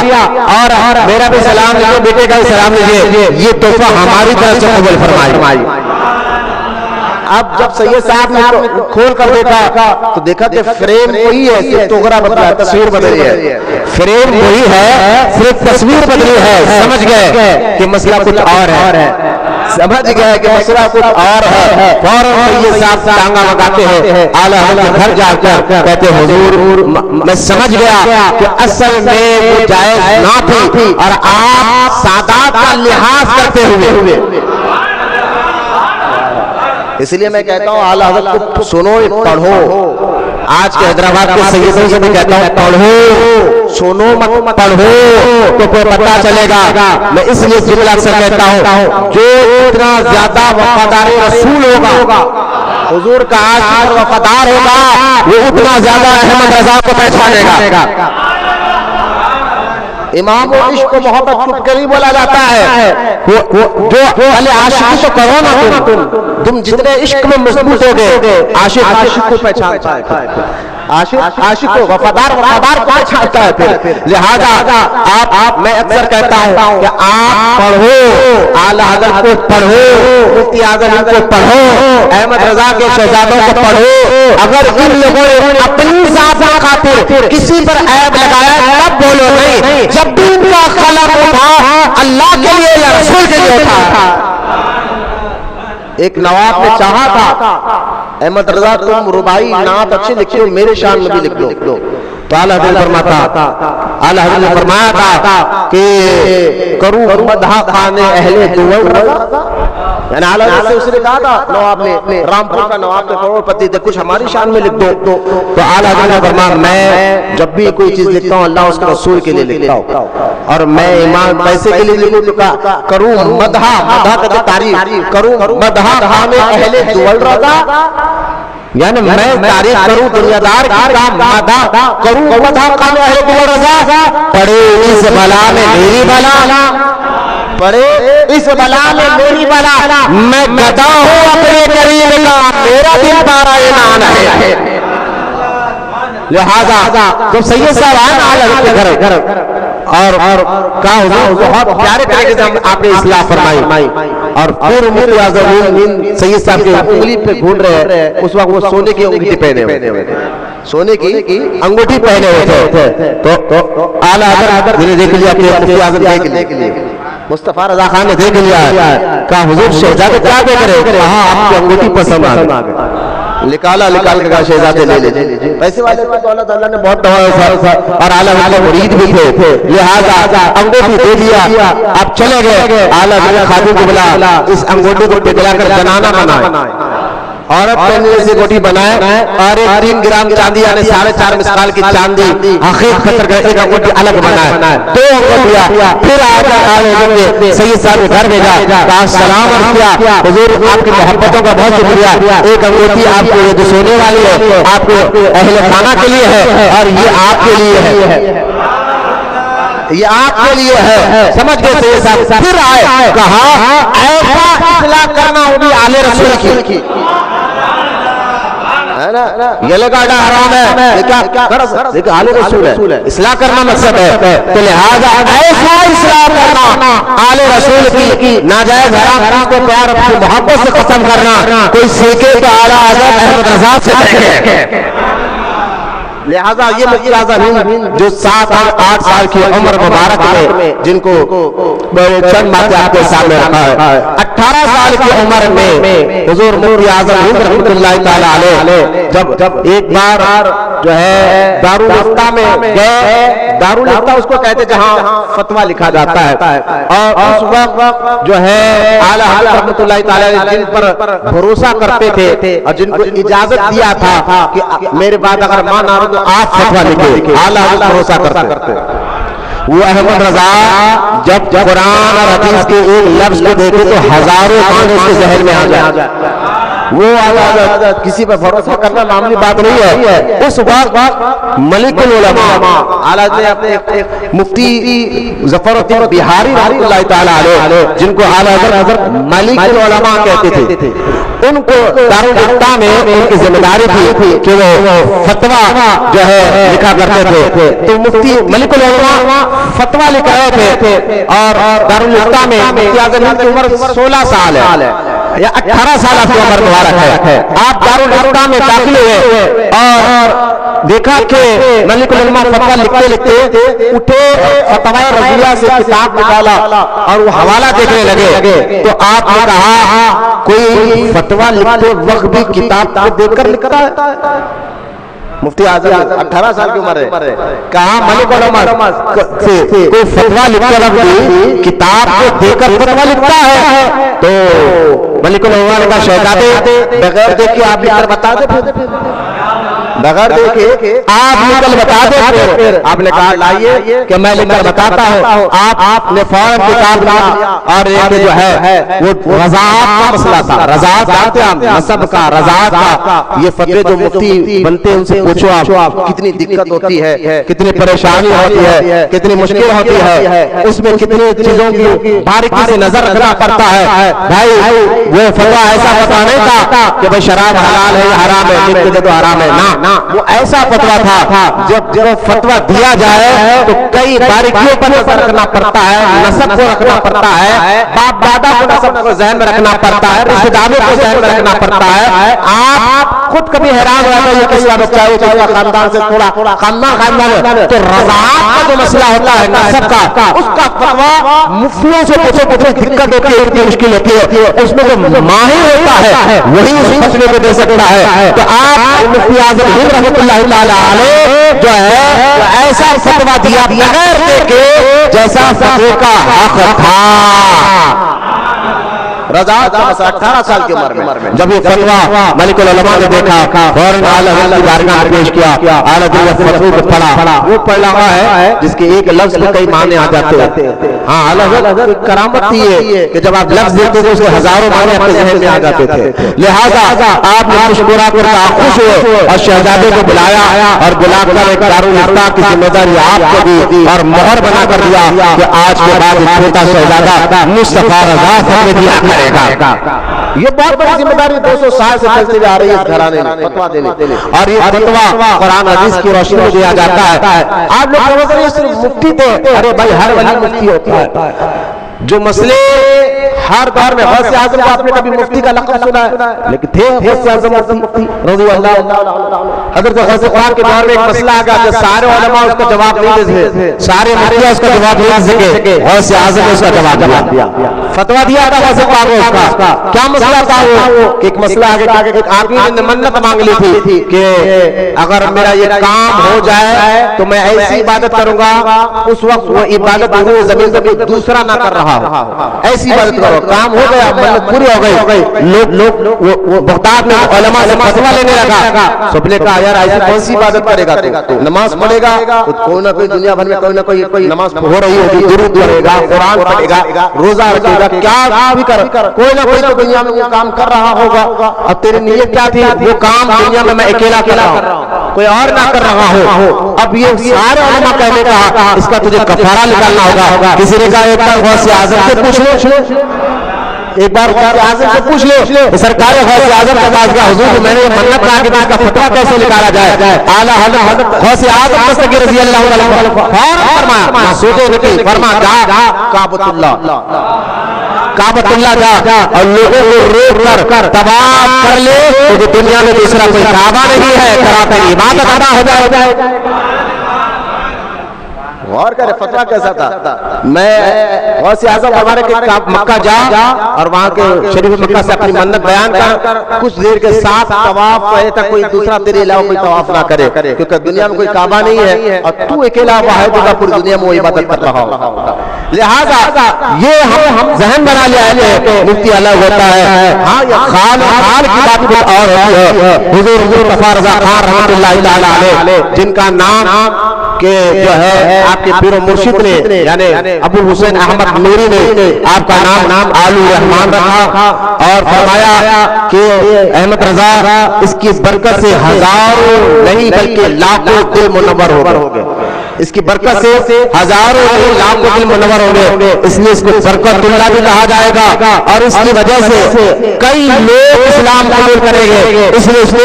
اور میرا بھی سلام لیجیے, بیٹے کا بھی سلام لیجیے, یہ تحفہ ہماری طرف سے قبول فرمائے. اب جب سید صاحب نے کھول کر دیکھا تو دیکھا کہ فریم وہی ہے, صرف ٹوکرا بدلا ہے, تصویر بدلی ہے. فریم وہی ہے, صرف تصویر بدلی ہے. سمجھ گئے کہ مسئلہ کچھ اور ہے, سمجھ گئے کہ مسئلہ کچھ اور ہے. فوراً سید صاحب ٹانگا لگاتے ہیں اعلیٰ حضرت گھر جا کر کہتے حضور میں سمجھ گیا کہ اصل میں وہ جائز نہ تھی اور آپ سادات کا لحاظ کرتے ہوئے, اس لیے میں کہتا ہوں اعلیٰ حضرت کو سنو, پڑھو. آج کے حیدرآباد کے سیدوں سے میں کہتا ہوں پڑھو, سنو مت پڑھو تو کوئی پتہ چلے گا. میں اس لیے جملہ اکثر کہتا ہوں جو اتنا زیادہ وفادار رسول ہوگا, حضور کا عاشق وفادار ہوگا, وہ اتنا زیادہ احمد رضا کو پہچانے گا. امام و عشق و محبت چھپ کر ہی بولا جاتا ہے. جو پہلے عاشقی تو کرو نا, تم جتنے عشق میں مضبوط ہو گئے عاشق کو پہچانتا ہے, عاشق کو وفادار کو پہچانتا ہے. پھر لہذا آپ میں اکثر کہتا ہوں کہ آپ پڑھو, اعلیٰ حضرت کو پڑھو, مفتی اعظم کو پڑھو, احمد رضا کے شہزادوں کو پڑھو. اگر ان لوگوں نے اپنی ذات خاطر کسی پر عیب لگایا تب بولو نہیں, جب بھی ان کا خلق اٹھا اللہ کے لیے یا رسول کے لیے اٹھا. ایک نواب نے چاہا تھا احمد رضا تم ربائی نعت اچھی لکھتے ہو, میرے شان میں بھی لکھ دو. تو اعلیٰ حضرت نے فرمایا تھا کہ کروں مدح خان اہل دول رضا. یعنی اعلیٰ حضرت سے اس نے کہا تھا نواب نے, رامپور کا نواب نے, کروڑ پتی تھے, کچھ ہماری شان میں لکھ دو. تو اعلیٰ حضرت نے فرمایا میں جب بھی کوئی چیز لکھتا ہوں اللہ اس کے رسول کے لیے لکھتا ہوں, اور میں ایمان پیسے کے لیے لکھوں تو کہا کروں مدح کا تعریف کروں مدح خان اہل دول رضا, یعنی میں تعریف کروں دنیا دار کی کام مدح کروں مدح خان اہل دول رضا. پڑھے اس بلا میں میری بلا, پڑھے اس بلا میں میری بلا, میں گدا ہوں اپنے کریم کا, میرا دل بارہ انعان ہے. لہذا جب سید صاحب آئے نا اعلیٰ حضرت کے گھر اور کہا حضور بہت پیارے طریقے سے آپ نے اصلاح فرمائی. اور پھر مفتی اعظم سید صاحب کی انگلی پہ گھون رہے، اس وقت وہ سونے کی انگوٹھی پہنے ہوئے تھے، سونے کی انگوٹھی پہنے ہوئے تھے. تو اعلیٰ حضرت نے دیکھ لیا کہ مفتی اعظم دیکھ لیا، مصطفیٰ رضا خان نے دیکھ لیا، کہا حضور شہزادے کیا دیکھ رہے؟ کہا آپ کی انگوٹھی پسند آ گئی. نکال کے کہا شہزادے لے لیجیے. پیسے والے کو تو اللہ تعالیٰ نے بہت نوازا اور اعلیٰ حضرت مرید بھی تھے، لہذا انگوٹھی دے دیا. اب چلے گئے، اعلیٰ حضرت خادم کو بلا، اس انگوٹھی کو پگھلا کر زنانہ بنائے، عورت پہننے سے انگوٹھی بنائے، اور 3 گرام چاندی یعنی 4.5 مسقال کی چاندی حقیق خطر کر ایک انگوٹھی الگ بنائے، 2 انگوٹھیاں. پھر آگے سید صاحب کے گھر بھیجا، کہا سلام کیا حضور آپ کی محبتوں کا بہت شکریہ. ایک انگوٹھی آپ کو جو سونے والی ہے آپ کو اہل خانہ کے لیے ہے، اور یہ آپ کے لیے ہے، یہ آپ کے لیے ہے. سمجھ گئے سید صاحب؟ پھر آئے، کہا ایسا اصلاح کرنا ہوگی آل رسول کی، یہ لگانا حرام ہے، لیکن آل رسول ہے، اصلاح کرنا مقصد ہے. تو لہذا ایسا اصلاح کرنا آل رسول کی ناجائز حرام کو پیار اپنی محبت سے ختم کرنا، کوئی سیکھے تو اعلیٰ حضرت احمد رضا سے دیکھے. لہذا یہ مفتی اعظم جو 7-8 سال کی عمر مبارک میں، جن کو چند باتیں آپ کے سامنے رکھا ہے، 18 سال کی عمر میں حضور مفتی اعظم رحمۃ اللہ تعالی علیہ جب ایک بار جو ہے دارالفتہ میں گئے، دارالفتہ اس کو کہتے جہاں فتویٰ لکھا جاتا ہے، اور اس وقت جو ہے اعلیٰ حضرت رحمۃ اللہ تعالی علیہ جن پر بھروسہ کرتے تھے اور جن کو اجازت دیا تھا کہ میرے بعد اگر مان آ تو آپ فتویٰ لکھیں، اعلیٰ حضرت بھروسہ کرتے. وہ احمد رضا جب قرآن اور حدیث کے ایک لفظ کو دیکھے تو ہزاروں معنی اس کے ذہن میں آ جائے. وہ کسی پر بھروسہ کرنا معمولی بات نہیں ہے. اس وقت ملک العلماء اعلیٰ نے اپنے مفتی ظفر الدین بہاری رحمۃ اللہ تعالی علیہ، جن کو اعلیٰ حضرت ملک العلماء کہتے تھے، ان کو دارالفتہ میں ان کی ذمہ داری تھی کہ وہ فتویٰ جو ہے لکھا کرتے تھے. تو مفتی ملک العلماء فتویٰ لکھ رہے تھے، اور دارالفتہ میں مفتی اعظم کی عمر 16 سال ہے یا 18 سال کی عمر مبارک ہے. آپ دارالفتہ میں داخل ہوئے اور دیکھا کہ ملک العلماء فتویٰ لکھتے اٹھے، فتویٰ رضیہ سے کتاب نکالا اور وہ حوالہ دیکھنے لگے. تو آپ نے کہا کوئی فتویٰ لکھتے وقت بھی کتاب کو دیکھ کر لکھتا ہے؟ مفتی اعظم 18 سال کی عمر ہے، کہا ملک العلماء سے کوئی فتویٰ لکھتے وقت بھی کتاب کو دیکھ کر فتویٰ لکھتا ہے؟ تو ملک العلماء نے کہا شہزادے بغیر دیکھے آپ لکھ کر بتا دے، بغیر دیکھے آپ لکھ کر بتا دے. پھر آپ نے کہا لائیے کہ میں لکھ کر بتاتا ہوں. آپ نے فوراً کتاب لا، اور ایک جو ہے وہ رضاعت کا مسئلہ تھا. رضاعت جانتے ہیں، نسب کا، رضاعت کا. یہ فتوے جو مفتی بنتے ہیں ان سے پوچھو آپ کتنی دقت ہوتی ہے، کتنی پریشانی ہوتی ہے، کتنی مشکل ہوتی ہے، اس میں کتنی چیزوں کی باریکی سے نظر رکھنا پڑتا ہے. بھائی وہ فتویٰ ایسا فتویٰ نہیں تھا کہ بھائی شراب حلال ہے یا حرام ہے، لکھ دے تو حرام ہے، نہ، وہ ایسا فتویٰ تھا جب فتویٰ دیا جائے تو کئی باریکیوں پر نظر رکھنا پڑتا ہے، نسب کو رکھنا پڑتا ہے، باپ دادا کو نسب کو ذہن میں رکھنا پڑتا ہے، رشتہ داروں کو ذہن میں رکھنا پڑتا ہے. آپ خود کبھی حیران ہو جاتے ہیں کس کا بچہ ہے، تو خاندان سے تھوڑا خاندان تو رضاعت کا جو مسئلہ ہوتا ہے نسب کا، اس کا فتویٰ مفتیوں سے پوچھو دقت ہوتی ہے، اتنی مشکل ہوتی ہے. اس میں جو ماہر ہوتا ہے وہی اس فتوے کو دے سکتا ہے. تو آپ مفتی اعظم رحمۃ اللہ تعالی علیہ جو ہے ایسا فتویٰ دیا بغیر دیکھے جیسا فتوے کا حق تھا. رضاعت کا مسئلہ 18 سال کی عمر میں جب یہ فتویٰ ملک العلماء نے دیکھا، فوراً اعلیٰ حضرت کی بارگاہ میں پیش کیا. اعلیٰ حضرت فتوے کو پڑھا، وہ پڑھ رہا ہے جس کے ایک لفظ میں کئی معنی آ جاتے ہیں. ہاں اعلیٰ حضرت کرامت تھی ہے کہ جب آپ لفظ دیتے تھے اس کے ہزاروں معنی اپنے ذہن میں آ جاتے تھے. لہذا آپ نے مشورہ کر خوش ہوئے اور شہزادے کو بلایا، اور بلا کر ایک دارالفتہ کی ذمہ داری آپ کو دی اور مہر بنا کر دیا کہ آج کے بعد چھوٹا شہزادہ مصطفیٰ رضا سے دیا کرے گا. یہ بہت بڑی ذمہ داری 200 سال سے چلتی آ رہی ہے اس گھرانے میں فتویٰ دینے، اور یہ فتویٰ قرآن حدیث کی روشنی میں دیا جاتا ہے۔ آپ لوگ سمجھ رہے ہیں صرف مفتی تھے، ارے بھائی ہر ولی مفتی ہوتا ہے۔ جو مسئلے ہر دور میں غوث اعظم کو آپ نے کبھی مفتی کا لقب سنا ہے، لیکن تھے غوث اعظم مفتی رضی اللہ عنہ۔ حضرت غوث پاک کے دور میں ایک مسئلہ آ گیا کہ سارے علماء اس کا جواب نہیں دے سکے، سارے مفتی اس کا جواب نہیں دے سکے، غوث اعظم نے اس کا جواب دیا، فتویٰ دیا تھا غوث پاک کو۔ اس کا کیا مسئلہ تھا وہ کہ ایک مسئلہ آگے ایک آدمی نے منت مانگ لی تھی کہ اگر میرا یہ کام ہو جائے تو میں ایسی عبادت کروں گا، اس وقت وہ عبادت زمین سے دوسرا نہ کر رہا ہو، ایسی عبادت کرو۔ کام ہو گیا، منت پوری ہو گئی، لوگ بغداد میں علماء سے فتویٰ لینے لگا۔ سب نے کہا یار ایسی کون سی عبادت کرے گا تو؟ نماز پڑھے گا، کوئی نہ کوئی دنیا بھر میں کوئی نہ کوئی نماز ہو رہی ہوگی، درود پڑھے گا، قرآن پڑھے گا، روزہ رکھے گا، کیا بھی کر، کوئی نہ کوئی تو دنیا میں وہ کام کر رہا ہوگا۔ اب تیری نیت کیا تھی؟ وہ کام دنیا میں اکیلا کر رہا ہوں، کوئی اور نہ کر رہا ہو۔ اب یہ سارے علماء کہنے کا اس کا تجھے کفارہ نکالنا ہوگا۔ کسی نے کہا ایک بار غوث اعظم سے پوچھ لو، ایک بار غوث اعظم سے پوچھ لو، سرکار غوث اعظم کے پاس گیا، حضور میں نے یہ منت کہا کہ اس کا فتویٰ کیسے نکالا جائے؟ اعلیٰ حضرت غوث اعظم دستگیر رضی اللہ عنہ فوراً فرمایا، سوچے نہیں، فرما جا کعبۃ اللہ جا اور لوگوں کو روک کر طواف کر لے، کیونکہ دنیا میں دوسرا کوئی کعبہ نہیں ہے، کراتے عبادت ادا ہو جائے۔ غور کرے فتویٰ کیسا تھا۔ میں غوث اعظم ہمارے کہ مکہ جا اور وہاں کے شریف مکہ سے اپنی منت بیان کر، کچھ دیر کے ساتھ طواف پڑھے تک کوئی دوسرا تیرے علاوہ کوئی طواف نہ کرے، کیونکہ دنیا میں کوئی کعبہ نہیں ہے اور تو اکیلا واحد ہوگا پوری دنیا میں وہ عبادت کر رہا ہوگا۔ لہذا یہ ہم ذہن بنا لیا ہے کہ مفتی الگ ہوتا ہے، ہاں یہ خال کی بات کچھ اور ہوتی ہے۔ حضور مصطفیٰ رضا خان رحمۃ اللہ تعالی علیہ، جن کا نام کہ جو ہے آپ کے پیر و مرشد نے یعنی ابو حسین احمد نوری نے آپ کا نام آلو رحمان رکھا اور فرمایا کہ احمد رضا اس کی برکت سے ہزاروں نہیں بلکہ لاکھوں دل منور ہو گئے، اس کی برکت سے ہزاروں نہیں لاکھوں دل منور ہو گئے، اس لیے اس کو برکت اللہ بھی کہا جائے گا اور اس کی وجہ سے کئی لوگ اسلام قبول کریں گے، اس لیے اس کو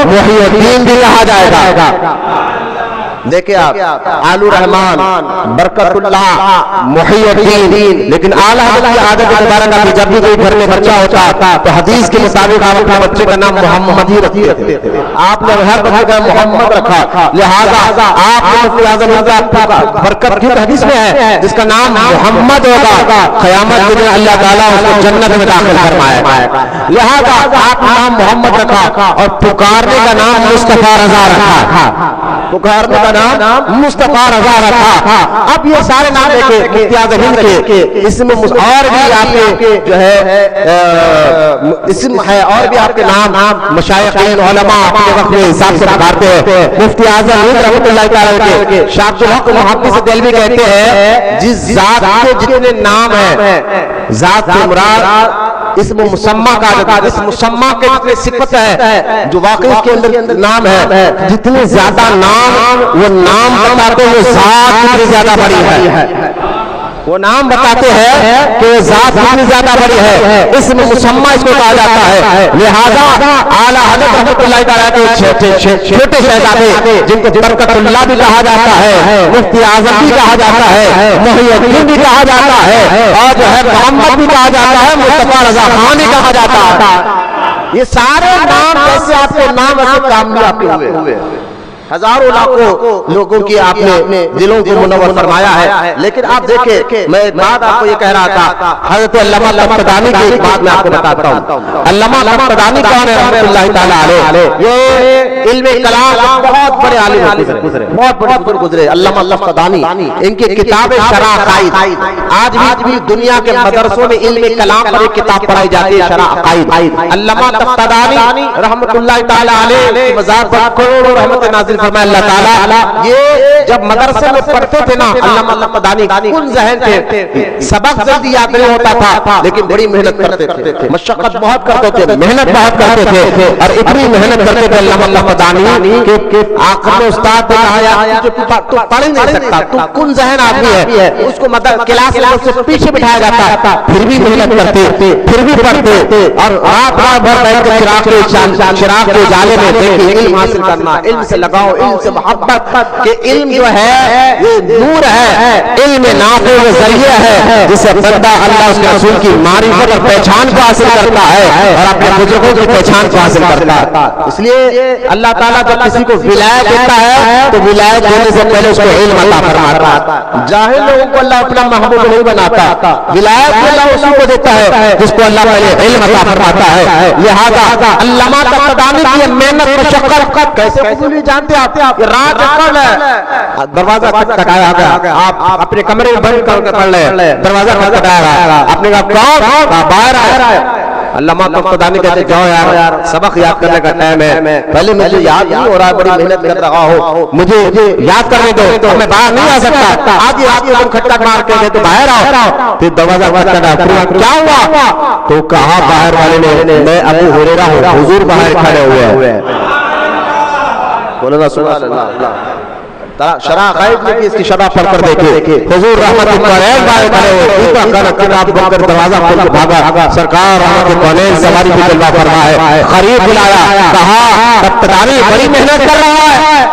محی الدین بھی کہا جائے گا۔ دیکھیں آپ آلو رحمان، برکت اللہ، محی الدین، لیکن اعلیٰ حضرت کی عادت مبارکہ بھی جب بھی کوئی گھر میں بچہ ہوتا تو حدیث کے مطابق آپ اپنے بچے کا نام محمد ہی رکھتے تھے، آپ نے ہر بچے کا محمد رکھا، لہذا آپ نے مفتی اعظم کا برکت کی حدیث میں ہے جس کا نام محمد ہوگا، قیامت کے دن اللہ تعالیٰ اس کو جنت میں داخل فرمائے گا، لہذا آپ نے نام محمد رکھا اور پکارنے کا نام مصطفیٰ رضا رکھا، پکارنے کا نام مصطفیٰ رضا رکھا۔ اب یہ سارے نام دیکھیں مفتی اعظم ہند کے، اس میں اور بھی آپ کے جو ہے اسم ہے، اور بھی آپ کے نام مشایخین علماء اپنے وقت میں حساب سے پکارتے ہیں۔ مفتی اعظم ہند رحمۃ اللہ تعالیٰ کے شاہ عبد الحق محدث دہلوی کہتے ہیں جس ذات کے جتنے نام ہیں، ذات سے مراد اسم مسمہ کا عدد، اس مسمہ کے جتنے صفت ہے جو واقعی اس کے اندر نام ہے، جتنے زیادہ نام وہ نام بتاتے ہیں ذات کتنی زیادہ بڑی ہے، وہ نام بتاتے ہیں کہ ذات کتنی زیادہ بڑی ہے، اسم مسمہ اس کو کہا جاتا ہے۔ لہذا اعلیٰ حضرت رحمۃ اللہ تعالیٰ کے چھوٹے شہزادے جن کو برکت اللہ بھی کہا جاتا ہے، مفتی اعظم بھی کہا جاتا ہے، محی الدین بھی کہا جاتا ہے، اور جو ہے محمد بھی کہا جاتا ہے، مصطفیٰ رضا خان بھی کہا جاتا ہے۔ یہ سارے نام جیسے آپ کے نام ایسے کامیاب ہوئے، ہزاروں لاکھوں لوگوں کی آپ نے دلوں کو منور فرمایا ہے۔ لیکن آپ دیکھیں، میں ایک بات آپ کو یہ کہہ رہا تھا، حضرت علامہ لقدانی کی ایک بات میں آپ کو بتاتا ہوں۔ علامہ لقدانی کون ہے رحمۃ اللہ تعالیٰ علیہ؟ یہ علم کلام بہت بڑے عالم گزرے، بہت بڑے بزرگ گزرے، علامہ لقدانی۔ ان کی کتاب شرح عقائد، آج بھی دنیا کے مدرسوں میں علم کلام پر ایک کتاب پڑھائی جاتی ہے، شرح عقائد۔ علامہ لقدانی رحمۃ اللہ تعالیٰ علیہ کی مزار پر کروڑوں رحمت نازل نازل فرمایا اللہ تعالیٰ یہ جب مدرسے میں پڑھتے تھے نا علامہ القحطانی کن ذہن تھے، سبق جلدی یاد نہیں ہوتا تھا لیکن بڑی محنت کرتے تھے، مشقت بہت کرتے تھے، محنت بہت کرتے تھے، اور اتنی محنت کرتے تھے علامہ القحطانی کہ آخر میں استاد نے کہا تو پڑھ ہی نہیں سکتا، تو کن ذہن آدمی ہے، اس کو مطلب کلاس میں اس سے پیچھے بٹھایا جاتا، پھر بھی محنت کرتے، پھر بھی پڑھتے، اور رات رات بھر بیٹھ کے چراغ کے اجالے میں دیکھیں علم حاصل کرنا، علم سے لگاؤ، علم سے محبت، کہ علم جو ہے یہ نور ہے، علم نافع و ذریعہ ہے جس سے بندہ اللہ اس کے رسول کی معرفت اور پہچان کو حاصل کرتا ہے اور اپنے بزرگوں کی پہچان کو حاصل کرتا ہے۔ اس لیے اللہ تعالیٰ جب کسی کو ولایت دیتا ہے تو ولایت دینے سے پہلے اس کو علم عطا فرماتا ہے۔ جاہل لوگوں کو اللہ اپنا محبوب نہیں بناتا، ولایت اللہ اسی کو دیتا ہے جس کو اللہ پہلے علم عطا فرماتا ہے۔ لہذا علامہ القحطانی کی محنت مشقت کیسے قبول جانتے آپ، یہ رات کب ہے، دروازہ کھٹکھٹایا گیا، آپ اپنے کمرے میں بند کر کے پڑھ لیں، دروازہ کھٹکھٹایا گیا، آپ نے کہا کون؟ باہر آیا۔ علامہ القحطانی کہتے جاؤ یار سبق یاد کرنے کا ٹائم ہے، پہلے مجھے یاد نہیں ہو رہا، بڑی محنت کر رہا ہو، مجھے یاد کرنے دو، میں باہر نہیں آ سکتا، آج یہ آپ کو کھٹکھ مار کے کہتے باہر آؤ، پھر دروازہ کھٹکھٹایا، کیا ہوا؟ تو کہا باہر والے نے میں ابو ہریرہ ہوں، حضور باہر کھڑے ہوئے ہیں۔ بولو نا سبحان اللہ۔ شرح غائب میں اس کی شرح پڑھ کر دیکھے، حضور رحمت القرآن باہر کھڑے ہوئے، کتاب بن کر دروازہ کھول کے بھاگا، سرکار رحمت القرآن سے ہماری بھی جلوہ فرما ہے، قریب بلایا، کہا القحطانی بڑی محنت کر رہا ہے،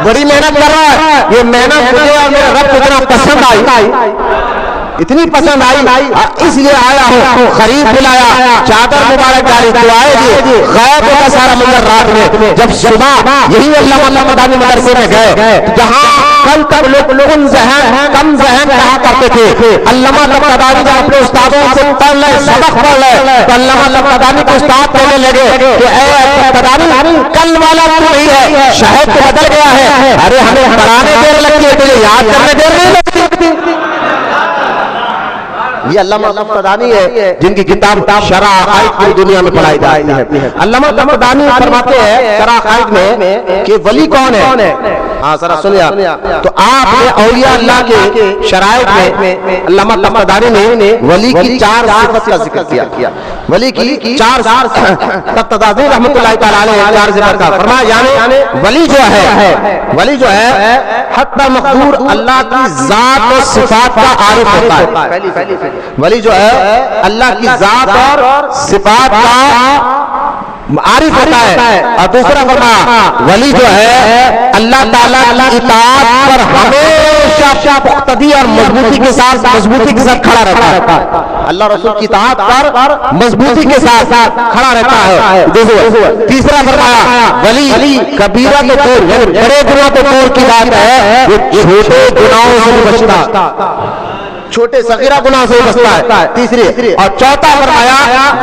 بڑی محنت کر رہا ہے، یہ محنت مجھے اور میرے رب کو اتنا پسند آئی، اتنی پسند آئی، اس لیے آیا ہوں، خرید بلایا، چادر مبارک ڈالی، دعائیں دی، غائب ہوتا سارا منظر رات میں، جب صبح یہی علامہ القحطانی مدرسے میں گئے جہاں کل تک لوگ کم ذہن کہا کرتے تھے، علامہ القحطانی جب اپنے استادوں سے پڑھ لے، سبق پڑھ لے، تو علامہ القحطانی کو استاد کہنے لگے کہ اے القحطانی کل والا تو نہیں ہے، شاید تو بدل گیا ہے، ارے ہمیں پڑھانے دیر لگتی ہے تجھے یاد کرنے دیر نہیں لگتی۔ یہ علامہ القحطانی ہے جن کی کتاب شرح عقائد پوری دنیا میں پڑھائی جاتی ہے۔ علامہ القحطانی فرماتے ہیں شرح عقائد میں کہ ولی کون ہے، ہاں ذرا سنیے، تو آپ نے اولیاء اللہ کے شرائط میں علامہ القحطانی نے ولی کی 4 صفت کا ذکر کیا، ولی کی 4 تقتضی رحمۃ اللہ تعالی علیہ 4 ذکر کا فرمایا، یعنی ولی جو ہے حتی مقدور اللہ کی ذات و صفات کا عارف ہوتا ہے، ولی جو ہے اللہ کی ذات اور صفات کا عارف ہوتا ہے، اور دوسرا فرمایا ولی جو ہے اللہ تعالیٰ کی اطاعت پر ہمیشہ مقتدی اور مضبوطی کے ساتھ کھڑا رہتا ہے، اللہ رسول کی اطاعت پر مضبوطی کے ساتھ کھڑا رہتا ہے۔ تیسرا فرمایا ولی کبیرہ تو دور، یعنی بڑے گناہ تو دور کی بات ہے، یہ چھوٹے گناہوں سے بچتا، چھوٹے صغیرہ گناہ سے بچتا ہے، تیسری، اور چوتھا فرمایا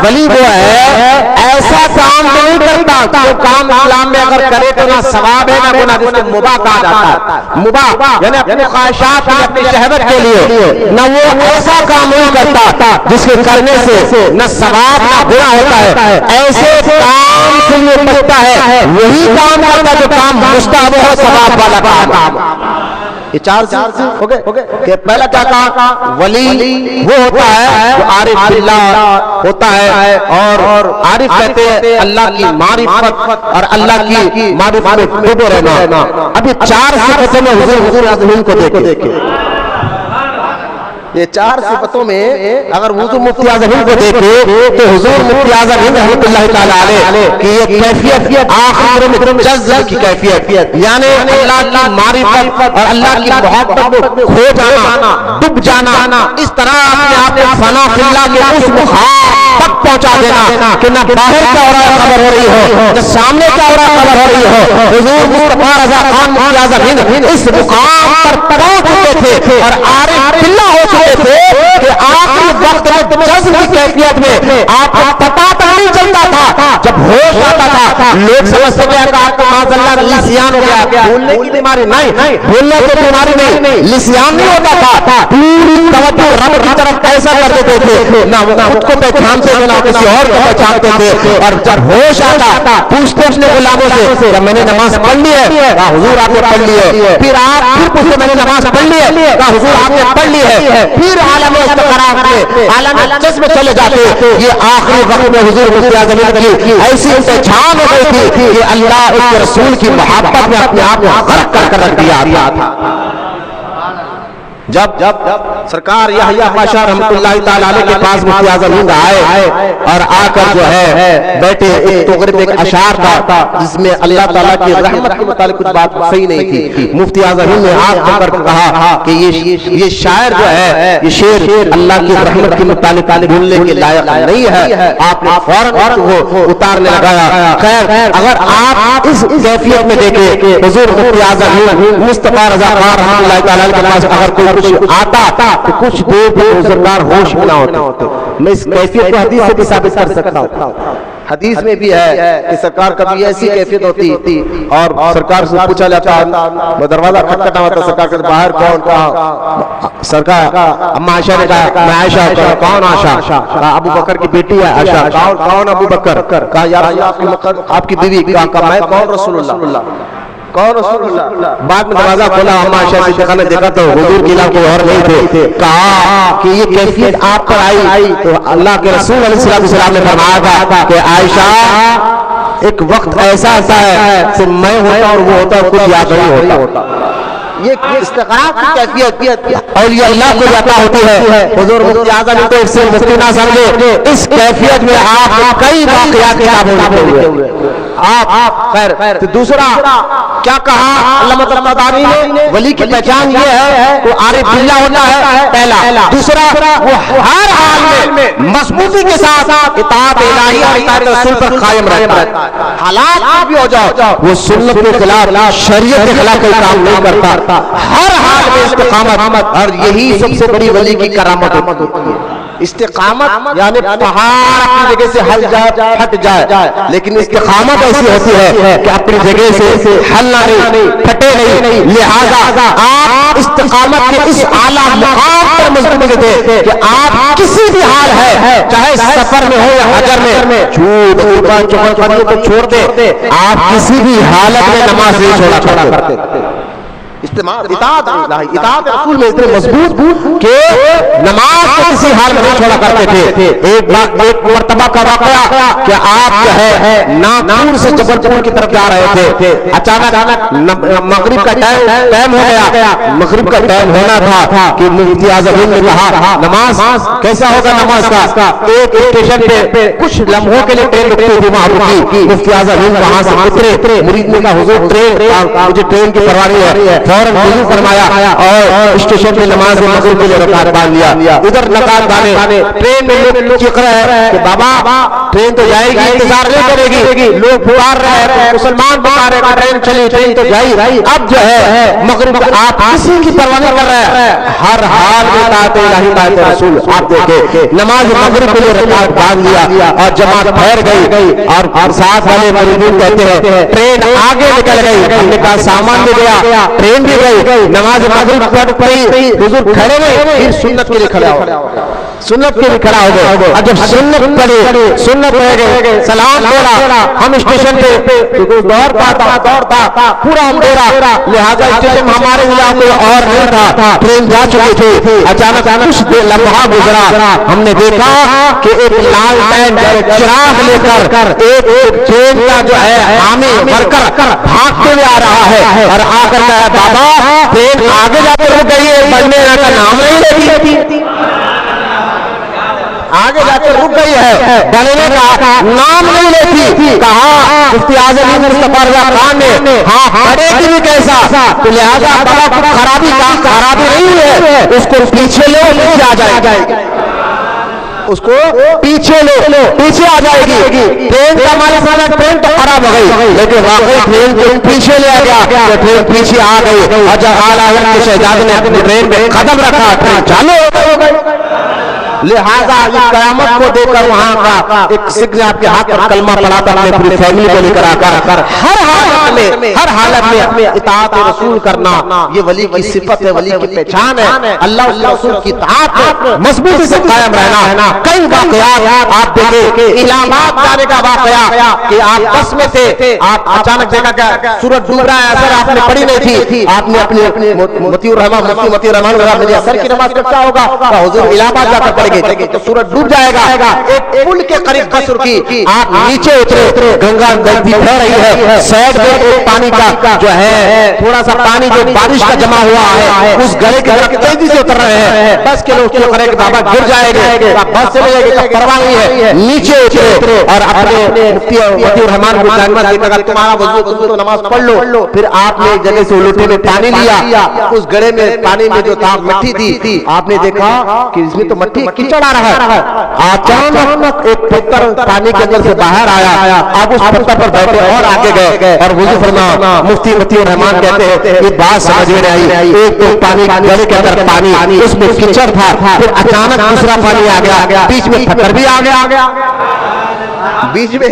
ولی جو ہے ایسا کام نہیں کرتا جو کام اسلام میں اگر کرے تو نہ ثواب ہے نہ گناہ، جس کو مباح کہا جاتا ہے، مباح یعنی اپنے خواہشات اور اپنی شہوت کے لیے، نہ وہ ایسا کام نہیں کرتا جس کے کرنے سے نہ ثواب نہ گناہ ہوتا ہے، ایسے کام سے یہ بچتا ہے، وہی کام کرتا جو کام مستحب ہے، ثواب والا کام۔ یہ 4 چیز ہو گئے کہ پہلا کیا کہا، ولی وہ ہوتا ہے جو عارف باللہ ہوتا ہے، اور عارف کہتے ہیں اللہ کی معرفت اور اللہ کی معرفت میں ڈوبے رہنا۔ اب یہ 4 صفتوں میں حضور اعظم کو دیکھیں، یہ 4 صفتوں میں اگر حضور مفتی اعظم کو دیکھے تو حضور مفتی اعظم رحمۃ اللہ تعالی علیہ کی یہ کیفیت آخر میں جذب کی کیفیت، یعنی اللہ کی معرفت اور اللہ کی محبت میں کھو جانا، ڈوب جانا، اس طرح اپنے آپ کو فنا فی اللہ کے اس مقام تک پہنچا دینا کہ نہ باہر کیا ہو رہا ہے خبر ہو رہی ہو، نہ سامنے کیا ہو رہا ہے خبر ہو رہی ہو۔ حضور مصطفیٰ رضا خان مفتی اعظم اس مقام پر پہنچ چکے تھے اور عارف باللہ ہو چکے تھے کہ آخری وقت میں جذب کی کیفیت میں آپ کو پتہ نہیں چلتا تھا، جب ہوش آتا تھا لوگ سمجھتے ہیں کہ آپ کو معاذ اللہ لسیان ہو گیا، بھولنے کی بیماری نہیں، بھولنے کی بیماری نہیں، لسیان نہیں ہوتا تھا، پوری توجہ رب کی طرف ایسا کر دیتے تھے، نہ وہ خود کو پہچانتے تھے نہ کسی اور کو پہچانتے تھے، اور جب ہوش آتا پوچھتے اپنے غلاموں سے کہ میں نے نماز پڑھ لی ہے؟ کہا حضور آپ نے پڑھ لی ہے. پھر آپ پوچھتے میں نے نماز پڑھ لی ہے؟ کہا حضور آپ نے پڑھ لی ہے. پھر عالم استقرار میں عالم جذب میں چلے جاتے. یہ آخری وقت میں حضور مفتی اعظم کی ایسی پہچان ہو گئی تھی کہ اللہ اس کے رسول کی محبت میں اپنے آپ کو غرق کر رکھ دیا تھا. جب سرکار یحییٰ پاشا رحمۃ اللہ تعالی علیہ کے پاس مفتی اعظم ہند آئے اور آ کر جو ہے بیٹھے، ایک تغرب ایک اشعار تھا جس میں اللہ تعالیٰ کی رحمت کے متعلق کچھ بات صحیح نہیں تھی. مفتی اعظم ہند نے ہاتھ پکڑ کر کہا کہ یہ شاعر جو ہے یہ شعر اللہ کی رحمت کے متعلق بھولنے کے لائق نہیں ہے. آپ نے فوراً وہ اتارنے لگایا. خیر اگر آپ اس کیفیت میں دیکھیں حضور مفتی اعظم ہند مصطفیٰ رضا خان رحمۃ اللہ تعالی علیہ کے پاس اگر کوئی آتا تو کچھ دیر پر سرکار ہوش میں نہ ہوتے. میں اس کیفیت کو حدیث سے بھی ثابت کر سکتا ہوں. حدیث میں بھی ہے کہ سرکار کبھی ایسی کیفیت ہوتی اور سرکار سے پوچھا جاتا، وہ دروازہ کھٹکھٹا ہوتا، سرکار کہتے باہر کون؟ کہا سرکار اما عائشہ نے کہا میں عائشہ. کون عائشہ؟ کہا ابو بکر کی بیٹی ہے عائشہ. کون ابو بکر؟ کہا یا رسول اللہ آپ کی بیوی. کہا میں کون؟ رسول اللہ. کون رسول اللہ؟ بعد میں دروازہ کھولا، اما عائشہ صدیقہ نے دیکھا تو حضور کے علاوہ کوئی اور نہیں تھے. کہا کہ یہ کیفیت آپ پر آئی تو اللہ کے رسول علیہ السلام نے فرمایا تھا کہ عائشہ ایک وقت ایسا آتا ہے کہ میں ہوتا اور وہ ہوتا کچھ یاد نہیں ہوتا. یہ استقرار کی کیفیت اولیاء اللہ کو عطا ہوتی ہے. حضور مفتی اعظم تو اس سے مفتی نہ سمجھے، اس کیفیت میں آپ کئی واقعات کتابوں لکھے ہوئے. آپ خیر دوسرا کیا کہا علامہ طباطبائی نے؟ ولی کی پہچان یہ ہے وہ عارف باللہ ہوتا ہے پہلا. دوسرا وہ ہر حال میں مضبوطی کے ساتھ اطاعت الہی اور اطاعت رسول پر قائم رہتا ہے. حالات بھی ہو جاؤ وہ سنت کے خلاف شریعت کے خلاف کوئی کام نہیں کرتا. ہر حال میں استقامت، اور یہی سب سے بڑی ولی کی کرامت ہوتی ہے. استقامت یعنی پہاڑ اپنی جگہ سے ہٹ جائے، لیکن استقامت ایسی ہوتی ہے کہ اپنی جگہ سے ہلنا نہیں، پھٹے نہیں. لہذا آپ استقامت کے اس اعلیٰ مقام پر مضبوط تھے کہ آپ کسی بھی حال ہے، چاہے سفر میں ہو یا حجر میں، جھوٹ چغل کو چھوڑ دے، آپ کسی بھی حالت میں نماز نہیں چھوڑا کرتے. اطاعت رسول میں اتنے مضبوط کہ نماز کو کسی حال میں نہیں چھوڑا کرتے تھے. ایک مرتبہ کا واقعہ کہ آپ جو ہے ناگپور سے جبلپور کی طرف جا رہے تھے. اچانک مغرب کا ٹائم ہو گیا. مغرب کا ٹائم ہونا تھا کہ مفتی اعظم نے کہا نماز کیسا ہوگا نماز کا. ایک اسٹیشن پہ کچھ لمحوں کے لیے ٹرین رکتی تھی وہاں رکی. مفتی اعظم وہاں سے اترے. مرید نے کہا حضور مجھے ٹرین کی پرواہ نہیں ہے. فوراً وضو فرمایا اور اسٹیشن پہ نماز مغرب کے لیے رکعت باندھ لیا. ادھر رکعت باندھے ٹرین میں لوگ چیخ رہے ہیں کہ بابا ٹرین تو جائے گی، انتظار نہیں کرے گی. لوگ پکار رہے ہیں، مسلمان پکار رہے ہیں ٹرین چلی، ٹرین تو جائے. اب جو ہے مغرب آپ کسی کی پرواہ نہیں کر رہے ہیں. ہر حال میں اطاعت الہی اطاعت رسول. آپ دیکھیں نماز مغرب کے لیے رکعت باندھ لیا اور جماعت پھیل گئی. اور ساتھ والے مریدین کہتے ہیں ٹرین آگے نکل گئی. ہم نے کہا سامان بھی گیا، ٹرین بھی گئی. نماز مغرب پڑھی، حضور کھڑے ہوئے، پھر سنت کے لیے کھڑا ہو گئے. سنت کے لیے کھڑا ہو گئے. اور جب سنت پڑھی، سنت پڑھ گئے، سلام پڑھا. ہم اسٹیشن پہ دوڑتا پورا اندھیرا. لہذا اسٹیشن ہمارے علاقے اور نہیں تھا، ٹرین جا چکی تھی. اچانک کچھ دیر لمحہ گزرا، ہم نے دیکھا کہ ایک لال ٹین چراغ لے کر ایک ٹرین کا جو ہے حامی ورکر بھاگتے ہوئے آ رہا ہے اور آ کر کہا بابا ٹرین آگے جا کے رک گئی ہے، بڑھنے کا نام نہیں لیتی. آگے جا کر رک گئی ہے، بڑھنے کا نام نہیں لیتی. کہا مفتی اعظم مصطفیٰ رضا خان نے ہاں بڑھے گی بھی کیسا. تو لہذا بڑا کچھ خرابی نہیں ہے، اس کو پیچھے لو، پیچھے آ جائے گی. اس کو پیچھے لو، پیچھے آ جائے گی. ٹرین کا مالک والا ٹرین تو خراب ہو گئی، لیکن واقعی ٹرین کو پیچھے لے گیا تو ٹرین پیچھے آ گئی. اور جب اعلیٰ حضرت کے شہزادے نے اپنی ٹرین میں قدم رکھا ٹرین چالو ہو گئی. لہذا یہ قیامت کو دے کر وہاں کا ایک سکھ نے آپ کے ہاتھ پر کلمہ پڑھا تھا، اپنے پوری فیملی کو لے کر آ کر ہر حالت میں اطاعت رسول کرنا یہ ولی کی صفت ہے، ولی کی پہچان ہے۔ اللہ اس رسول کی اطاعت مضبوطی سے قائم رہنا۔ کئی واقعات آپ دیکھیں، الہ آباد جانے کا واقعہ کہ آپ بس میں تھے، آپ اچانک دیکھا کہ سورج ڈوب رہا ہے، اثر آپ نے پڑھی نہیں تھی، آپ نے اپنے مفتی الرحمان میرے اثر کی نماز کب ہوگا؟ حضور الہ آباد جا کر پڑھ گئے تو سورج ڈوب جائے گا، ایک پل کے قریب قصر کی، آپ نیچے اترے، گنگا ندی بہ رہی ہے، سائڈ میں ایک پانی کا جو ہے تھوڑا سا پانی جو بارش کا جمع ہوا ہے اس گڑے کی طرف تیزی سے اتر رہے ہیں، بس کے لوگ کرے کہ بابا گر جائے گا، بس چلے جائے گا، پرواہ نہیں ہے، نیچے اترے اور اپنے مفتی الرحمان کو جانور دے کر تمہارا وضو تو نماز پڑھ لو۔ پھر آپ نے ایک جگہ سے لوٹے میں پانی لیا، اس گڑے میں پانی میں جو تھا مٹی تھی، آپ نے دیکھا کہ اس میں تو مٹی کیچڑ آ رہا ہے، اچانک ایک پتھر پانی کے اندر سے باہر آیا، آپ اس پتھر پر بیٹھے اور آگے گئے اور وضو فرما۔ مفتی الرحمان کہتے ہیں یہ بات سمجھ میں نہیں آئی، ایک تو پانی گڑے کے اندر پانی، اس میں کیچڑ تھا، پھر اچانک دوسرا پانی آ گیا، بیچ میں پتھر بھی آ گیا، بیچ میں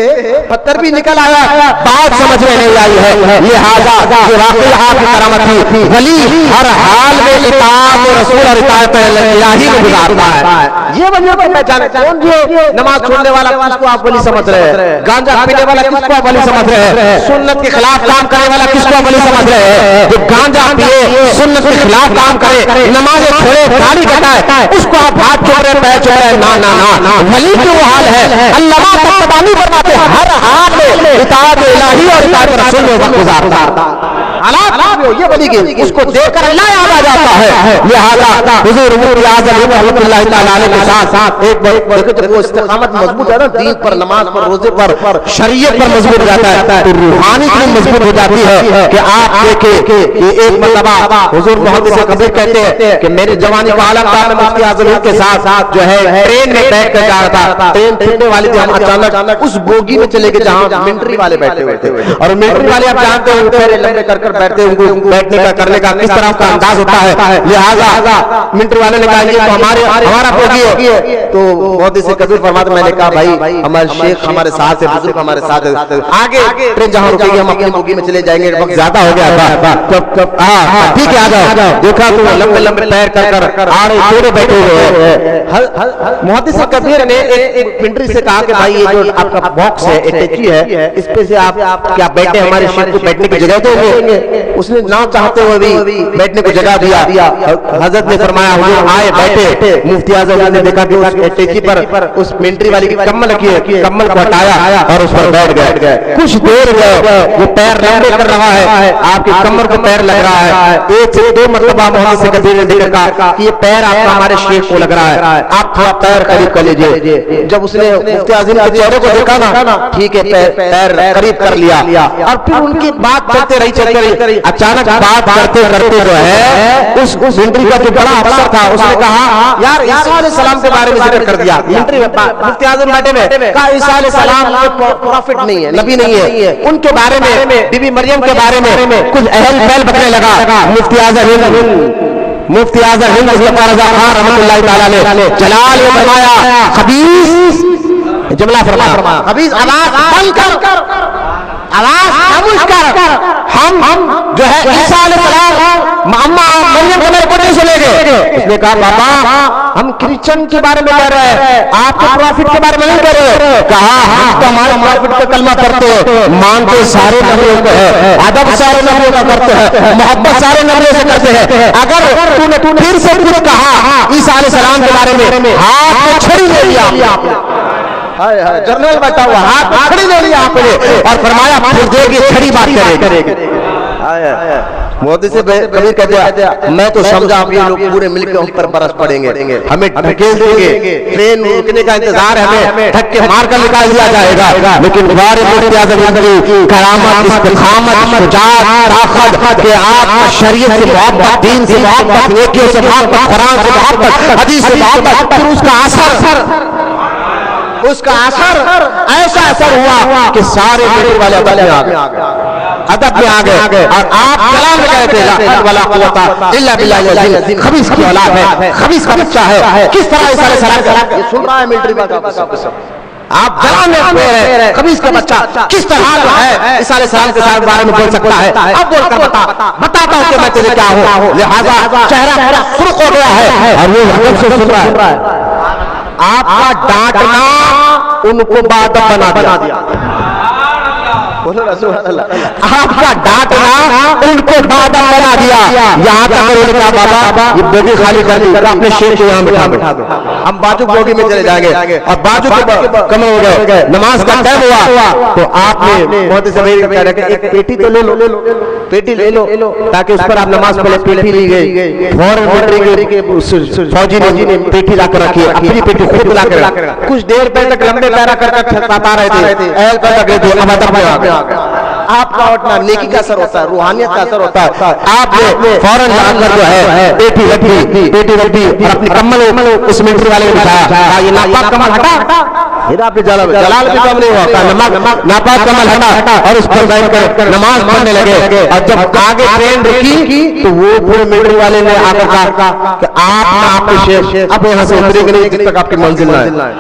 پتھر بھی نکل آیا، بات سمجھ میں نہیں آئی ہے۔ لہذا یہ واقعی آپ کی کرامت تھی، ولی ہر حال میں اطاعت رسول اور اطاعت الہی میں گزارتا ہے، یہ وجہ کو پہچانے۔ کون جو نماز چھوڑنے والا کس کو آپ ولی سمجھ رہے ہیں؟ گانجا پینے والا کس کو آپ ولی سمجھ رہے ہیں؟ سنت کے خلاف کام کرنے والا کس کو آپ ولی سمجھ رہے ہیں؟ جو گانجا پیے، سنت کے خلاف کام کرے، نماز چھوڑے، داڑھی کٹائے، اس کو آپ ہاتھ چھوڑ رہے، پیر چھوڑ رہے، نا ولی کی وہ حال ہے۔ اللہ تبانی فرماتے ہیں ہر حال میں اطاعت الہی اور اطاعت رسول میں وقت گزارتا، حالات میں یہ ولی کی اس کو دیکھ کر اللہ یاد آ جاتا ہے۔ لہذا حضور مفتی اعظم رحمۃ اللہ تعالی علیہ کے ساتھ ایک دیکھو جب وہ استقامت مضبوط ہے نا، دین پر، نماز پر، روزے پر، شریعت پر مضبوط ہو جاتا ہے تو روحانی اتنی مضبوط ہو جاتی ہے کہ آپ دیکھیں کہ ایک مرتبہ حضور محدث کبیر کہتے ہیں کہ میری جوانی کا عالم تھا، میں مفتی اعظم کے ساتھ جو ہے ٹرین میں بیٹھ کر جا رہا تھا، ٹرین ٹھنڈے والی تھی، ہم اچانک اس بوگی میں چلے گئے جہاں ملٹری والے بیٹھے ہوئے تھے، اور ملٹری والے آپ جانتے ہیں پیر لمبے کر بیٹھتے ہیں، ان کو بیٹھنے کا کرنے کا کس طرح کا انداز ہوتا ہے۔ لہذا ملٹری والے نے کہا یہ تو ہمارا بوگی ہے، تو محدث کبیر فرماتے میں نے کہا بھائی ہمارے شیخ ہمارے ساتھ ہے، بزرگ ہمارے ساتھ ہے، آگے ٹرین جہاں رکے گی ہم اپنی بوگی میں چلے جائیں گے، وقت زیادہ ہو گیا تھا، ٹھیک ہے آ جاؤ، دیکھا تو لمبے لمبے پیر کر آڑے چوڑے بیٹھے ہوئے۔ محدث کبیر نے ایک ملٹری سے کہا کہ بھائی یہ جو آپ کا باکس ہے اٹیچی ہے، اس پہ سے آپ کیا بیٹھے ہمارے شیخ کو بیٹھنے کی جگہ دیں گے؟ اس نے نہ چاہتے ہوئے بھی بیٹھنے کو جگہ دیا۔ حضرت نے فرمایا حضور آئے بیٹھے، مفتی اعظم نے دیکھا کہ اس اٹیچی پر اس ملٹری والی کی کمل رکھی ہے، کمل کو ہٹایا اور اس پر بیٹھ گئے، کچھ دیر گئے، وہ پیر لمبے کر رہا ہے، آپ کی کمر کو پیر لگ رہا ہے، ایک سے دو مرتبہ محدث کبیر نے دیکھا کہ یہ پیر آپ کا ہمارے شیخ کو لگ رہا ہے، آپ تھوڑا پیر قریب کر لیجئے۔ جب اس نے مفتی اعظم کے چہرے کو دیکھا نا، ٹھیک ہے پیر قریب کر لیا، اور پھر ان کی بات چلتے رہی، اچانک بات کرتے جو ہے اس ملٹری کا جو بڑا افسر تھا اس نے کہا یار عیسیٰ علیہ السلام کے بارے میں ذکر کر دیا، مفتی اعظم بیٹھے میں کہا عیسیٰ علیہ السلام پروفٹ نہیں ہے، نبی نہیں ہے، ان کے بارے میں بی بی مریم کے بارے میں کچھ اہل فیل بکنے لگا۔ مفتی اعظم ہند مصطفیٰ رضا خان رحمۃ اللہ تعالی علیہ جلال نے فرمایا خبیث جملہ فرمایا، خبیث آواز بند کر، آواز خاموش کر، ہم جو ہے عیسیٰ علیہ السلام اماں مریم کے بارے میں نہیں سنیں گے۔ اس نے کہا بابا ہم کرسچن کے بارے میں کہہ رہے ہیں، آپ کے پروفٹ کے بارے میں نہیں کہہ رہے۔ کہا ہم تو ہمارے پروفٹ کا کلمہ پڑھتے ہیں، مانتے سارے نبیوں کو ہے، ادب سارے نبیوں کا کرتے ہیں، محبت سارے نبیوں سے کرتے ہیں، اگر تو نے پھر سے کچھ کہا عیسیٰ علیہ السلام کے بارے میں ہاتھ میں چھڑی لے لیا آپ نے، جنرل بیٹھا ہوا ہاتھ چھڑی لے لیا آپ نے اور فرمایا پھر دے گی چھڑی بات کرے گی۔ محدث کبیر کہتے ہیں میں تو سمجھا ہم یہ لوگ پورے مل کے ہم پر برس پڑیں گے، ہمیں ڈھکیل دیں گے، ٹرین رکنے کا انتظار ہے، ہمیں دھکے مار کر نکال دیا جائے گا، لیکن غار مفتی اعظم کی کرامت، استقامت، شجاعت، طاقت کہ آپ شریعت سے محبت، دین سے محبت، نیکیوں سے محبت، قرآن سے محبت، حدیث سے محبت، پھر اس کا اثر ایسا اثر ہوا کہ سارے ملٹری والے بلے آ گئے۔ ادب میں آ گئے اور آپ کلام میں کہتے ہیں لا حول ولا قوت الا باللہ العظیم، خبیث کی اولاد ہے، خبیث کا بچہ ہے، کس طرح عیسیٰ علیہ السلام یہ سن رہا ہے ملٹری کا آپ جلال میں پیر ہے، خبیث کا بچہ کس طرح جو ہے عیسیٰ علیہ السلام کے بارے میں بول سکتا ہے؟ اب بول کر بتاتا ہوں کہ میں تجھے کیا ہوں، لہذا چہرہ سرخ ہو گیا ہے اور وہ حضرت سے سن رہا ہے۔ آپ کا ڈانٹنا ان کو بادب بنا دیا، آپ کا ڈانٹنا ان کو بادب بنا دیا، یہاں تک انہوں نے کہا بابا یہ بوگی خالی کر دی، اپنے شیر کو یہاں بٹھا دو، ہم بازو بوگی میں چلے جائیں گے اور بازو کے کم ہو گئے، نماز کا ٹائم ہوا تو آپ نے بہت سے میری کہہ رہے کہ ایک پیٹی تو لے لو، پیٹی لے لو تاکہ اس پر آپ نماز پڑھیں، پیٹی لی گئی، فوراً ملٹری کے فوجی نے پیٹی لا کر رکھی، اپنی پیٹی خود لا کر کچھ دیر پہلے تک لمبے پیرا کر کھٹکھٹاتا رہے تھے، اہل پر لگ رہے تھے، اب ادب میں آ گئے۔ آپ کا اٹھنا نیکی کا اثر ہوتا ہے، روحانیت کا اثر ہوتا ہے، آپ نے فوراً جا کر جو ہے پیٹی رکھی اور اپنی کمل اس ملٹری والے نے بتایا یہ ناپاک کمل ہٹا، آپ نے جلال بھی کم نہیں ہوا، ناپاک کمل ہٹا اور اس پر بیٹھ کر نماز پڑھنے لگے، اور جب آگے ٹرین رکی تو وہ پورے ملٹری والے نے آ کر کہا کہ آپ کے شیخ اب یہاں سے اترے گے نہیں جب تک آپ کی منزل نہ آئے،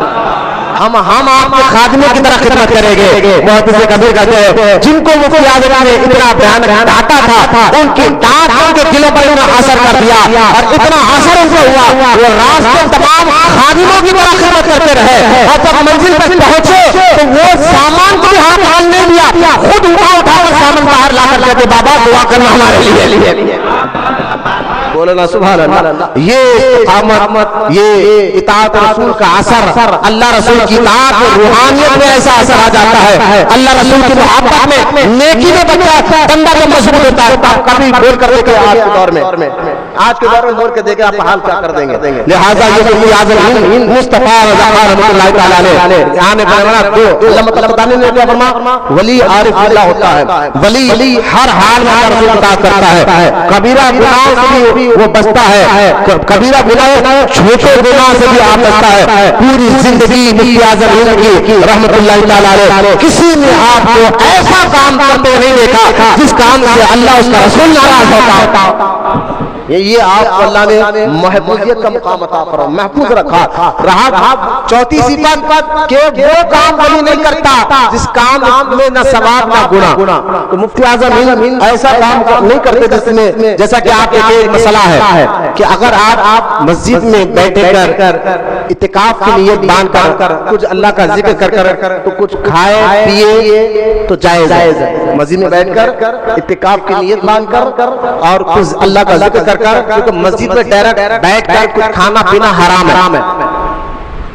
ہم آپ کے خادمے کی طرح خدمت کریں گے۔ بہت سے کبھی کہتے ہیں جن کو مفتی اعظم نے اتنا بیان ڈانٹا تھا، ان کی ڈانٹ ان کے دلوں پر اتنا اثر کر دیا اور اتنا اثر ان کو ہوا وہ راستے تمام خادموں کی طرح خدمت کرتے رہے، اور جب منزل پر پہنچے تو وہ سامان کو ہاتھ ڈال نہیں دیا، خود اٹھا کر سامان باہر لا کر کہتے بابا دعا کرنا ہمارے لیے، بولنا سبحان اللہ۔ یہ استقامت، یہ اطاعت رسول کا اثر، اللہ رسول کی اطاعت اور روحانیت میں ایسا اثر آ جاتا ہے، اللہ رسول کی محبت میں، نیکی میں بندہ جب مضبوط ہوتا ہے، کبھی بول کر دیکھیں آج کے دور میں بول کے دیکھیں آپ حال کیا کر دیں گے۔ لہٰذا یہ مفتی اعظم مصطفیٰ رضا خان رحمۃ اللہ تعالی علیہ یہاں نے بنا دو اللہ مطلب نے کیا فرما ولی عارف اللہ ہوتا ہے، ولی ہر حال میں اللہ رسول کی اطاعت کرتا ہے، کبیرہ گناہوں سے بھی وہ بچتا ہے، کبیرہ گناہ چھوٹے گناہ سے بھی آپ بچتا ہے۔ پوری زندگی مفتی اعظم کی رحمۃ اللہ تعالی علیہ کسی نے آپ کو ایسا کام کرتے نہیں دیکھا جس کام سے اللہ اس کا رسول ناراض ہوتا۔ یہ آپ کو اللہ نے محبوبیت کا مقام عطا فرمایا، محفوظ رکھا رہا۔ چوتھی صفت کہ وہ کام ولی نہیں کرتا جس کام میں نہ ثواب نہ گناہ، تو مفتی اعظم ایسا کام نہیں کرتے جس میں، جیسا کہ آپ کے ایک مسئلہ ہے کہ اگر آپ مسجد میں بیٹھے کر اعتکاف کی نیت باندھ کر کچھ اللہ کا ذکر کر تو کچھ کھائے پیے تو جائز ہے، مسجد میں بیٹھ کر اعتکاف کی نیت باندھ کر اور کچھ اللہ کا ذکر کر کیونکہ مسجد میں ڈائریکٹ بیٹھ کر کچھ کھانا پینا حرام ہے،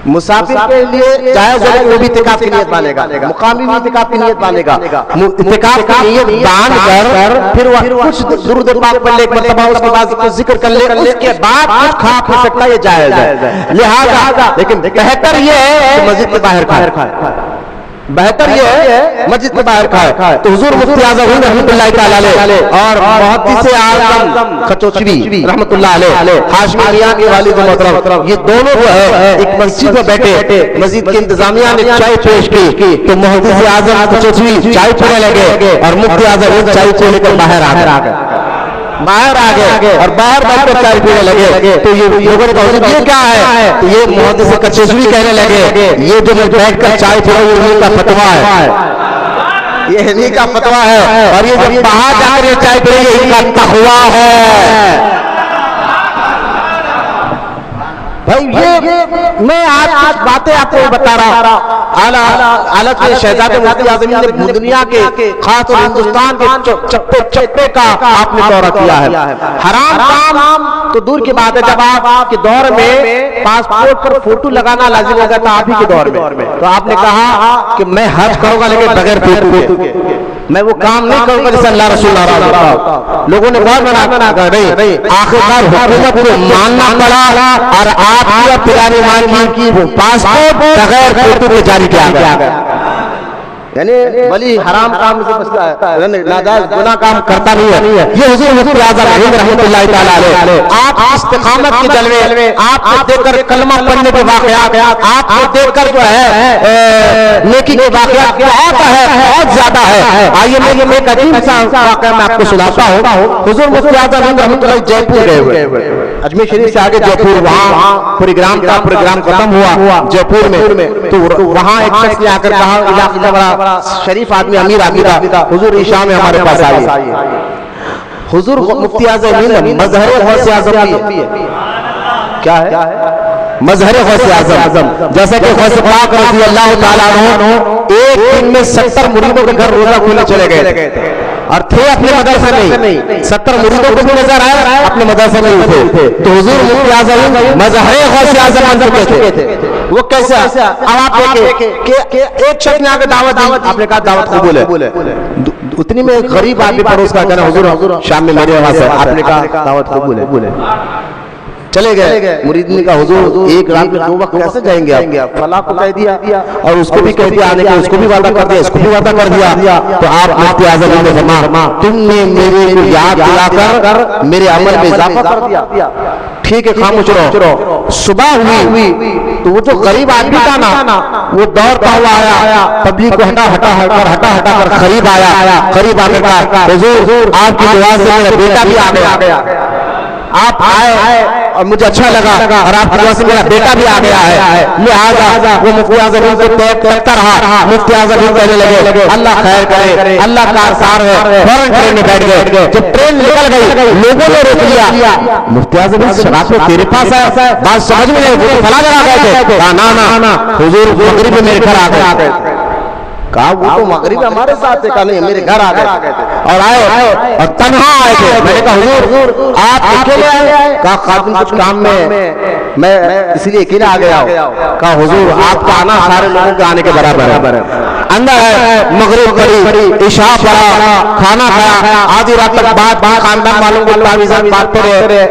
مسافر کے لیے جائز ہے وہ بھی اعتکاف کی نیت باندھے گا، مقامی بھی اعتکاف کی نیت باندھے گا، اعتکاف کی نیت باندھ کر پھر وہ کچھ درود پاک پڑھ لے ایک مرتبہ، اس کے بعد کچھ ذکر کر لے، اس کے بعد کچھ کھا پی سکتا ہے، یہ جائز ہے۔ لہذا لیکن بہتر یہ ہے کہ مسجد کے باہر کھائے، بہتر یہ ہے مسجد کے باہر کھائے۔ تو حضور مفتی اعظم رحمۃ اللہ تعالی علیہ اور محدث اعظم خچوچوی رحمۃ اللہ علیہ، ہاشمی میاں کے والد محترم، یہ دونوں جو ہے ایک مسجد میں بیٹھے، مسجد کی انتظامیہ نے چائے پیش کی تو محدث اعظم خچوچوی چائے پینے لگے اور مفتی اعظم چائے پینے کر باہر آ گئے اور باہر بیٹھ کر چائے پینے لگے۔ تو یہ لوگوں نے کہا یہ کیا ہے؟ تو یہ محدث خچوچوی کہنے لگے یہ جو میں بیٹھ کر چائے پی رہا ہوں انہی کا فتویٰ ہے، یہ انہی کا فتویٰ ہے، اور یہ جو باہر جا کر یہ چائے پی رہے ہیں ان کا تقویٰ ہے۔ بھائی یہ میں آج باتیں آپ کو بتا رہا، اعلیٰ شہزادے مفتی اعظم نے دنیا کے خاص اور ہندوستان کے چپے چپے کا آپ نے دورہ کیا ہے۔ حرام کام تو دور کی بات ہے، جب آپ کے دور میں پاسپورٹ پر فوٹو لگانا لازم ہو گیا تھا آپ ہی کے دور میں، تو آپ نے کہا کہ میں حج کروں گا لیکن بغیر فوٹو کے، میں وہ کام نہیں کروں گا جسے اللہ رسول ناراض ہوتا۔ لوگوں نے بہت منع کر نہیں، آخرکار حکومت کو ماننا پڑا اور آپ کی پرانی مان کی پاسپورٹ بغیر فوٹو کے جاری کیا گیا۔ یعنی ولی حرام کام سے بچتا ہے، ناجائز گناہ کام کرتا نہیں ہے. یہ حضور مفتی اعظم ہند رحمۃ اللہ تعالی علیہ، آپ استقامت کے جلوے، آپ کو دیکھ کر کلمہ پڑھنے کے واقعات، آپ کو دیکھ کر جو ہے نیکی کے واقعات بہت زیادہ ہے. آئیے میں ایک عجیب سا واقعہ میں آپ کو سناتا ہوں. حضور مفتی اعظم ہند رحمۃ اللہ جے پور گئے ہوئے، اجمیر شریف سے آگے جے پور، وہاں پروگرام ختم ہوا جے پور میں، تو وہاں ایک شخص نے آ کر کہا، علاقے کا بڑا شریف آدمی، امیر آدمی تھا، حضور عشاء میں ہمارے پاس آئیے. حضور مفتی اعظم ہند مظہر غوث اعظم بھی ہے. کیا ہے؟ مظہر غوث اعظم. جیسے کہ غوث پاک رضی اللہ تعالیٰ عنہ ایک دن میں 70 مریدوں کے گھر روزہ کھولنے چلے گئے تھے، اور تھے اپنے مدرسے میں 70 مریدوں کو بھی نظر آئے، اپنے مدرسے میں تھے. تو حضور مفتی اعظم مظہر غوث اعظم بن چکے تھے. وہ کیسے؟ اب آپ دیکھیں کہ ایک شخص نے آگے دعوت دی، آپ نے کہا دعوت قبول ہے. اتنی میں غریب آدمی پڑوس کا کہنا، حضور شام میں میرے وہاں سے، آپ نے کہا دعوت قبول ہے. چلے گئے. مرید نے کہا حضور ایک رات میں 2 وقت کیسے جائیں گے آپ؟ فلاں کو کہہ دیا اور اس کو بھی کہہ دیا آنے کے، اس کو بھی وعدہ کر دیا، اس کو بھی وعدہ کر دیا. تو آپ مفتی اعظم نے فرمایا تم نے میرے کو یاد دلا کر میرے عمل میں اضافہ کر دیا. ٹھیک ہے خاموش رہو. صبح ہوئی تو وہ جو غریب آدمی تھا نا، وہ دوڑتا ہوا آیا، پبلک کو ہٹا کر قریب آیا. قریب آ کر کہا حضور آپ کی دعا سے میرا بیٹا بھی آ گیا. آپ آئے اور مجھے اچھا لگا، اور آپ کی دعا سے میرا بیٹا بھی آ گیا ہے. لہذا وہ مفتی اعظم کو کرتا رہا. مفتی اعظم کہنے لگے اللہ خیر کرے، اللہ کا آثار ہے. فوراً ٹرین میں بیٹھ گئے. جب ٹرین نکل گئی لوگوں نے روک لیا. مفتی اعظم شراب تو تیرے پاس ہے، بات سمجھ میں نہیں، وہ فلاں جگہ گئے تھے. نا حضور مغرب میں میرے گھر آ گئے. کہا وہ تو مغرب ہمارے ساتھ تھے. کہا نہیں میرے گھر آ گئے اور آئے اور تنہا آئے تھے. میں نے کہا حضور آپ اکیلے آئے؟ کہا خادم کچھ کام میں اس لیے اکیلے آ گیا ہوں. کہا حضور آپ کا آنا سارے لوگوں کے آنے کے برابر ہے. اندر ہے، مغرب پڑی، عشاء پڑا، کھانا کھایا، آدھی رات تک بات خاندان والوں کو تعویذات بانٹتے رہے.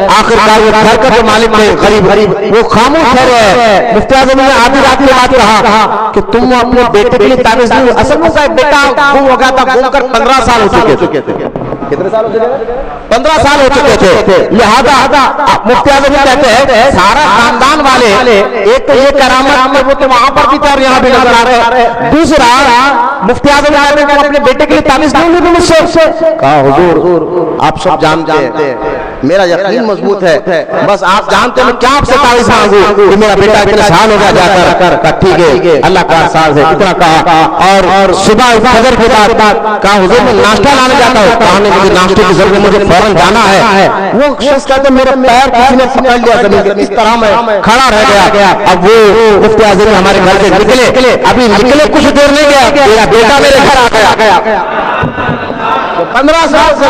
آخر کار وہ گھر کا جو مالک تھے غریب وہ خاموش ٹھہرے. مفتی اعظم نے آدھی رات میں بات کہا کہ تم اپنے بیٹے کے لیے تعویذ نہیں. اصل میں صاحب بیٹا گم ہو گیا تھا، گم کر 15 سال ہو چکے تھے. کتنے سال ہو چکے؟ 15 سال ہو چکے تھے. لہذا مفتی اعظم کہتے ہیں سارا خاندان والے، ایک تو یہ کرامت وہ تو وہاں پر بھی تھے اور یہاں بھی نظر آ رہے. دوسرا مفتی اعظم کہتے ہیں کہ اپنے بیٹے کے لیے تعویذ نہیں لی مجھ سے. کہا حضور آپ سب جانتے ہیں، میرا یقین مضبوط ہے، بس آپ جانتے ہیں میں کیا آپ سے تعویذ مانگوں کہ میرا بیٹا اتنے سال ہو گیا جا کر. کہا ٹھیک ہے اللہ کا احسان ہے. اتنا کہا اور صبح فجر کے بعد کہا حضور میں ناشتہ لانے جاتا ہوں. کہا نہیں مجھے ناشتے کی ضرورت، مجھے فوراً جانا ہے. وہ شخص کہتے میرا پیر کسی نے پکڑ لیا زمین پہ، اس طرح میں کھڑا رہ گیا. اب وہ مفتی اعظم ہمارے گھر سے نکلے، ابھی نکلے کچھ دیر نہیں گیا میرا بیٹا میرے گھر آ گیا. 15 سال سے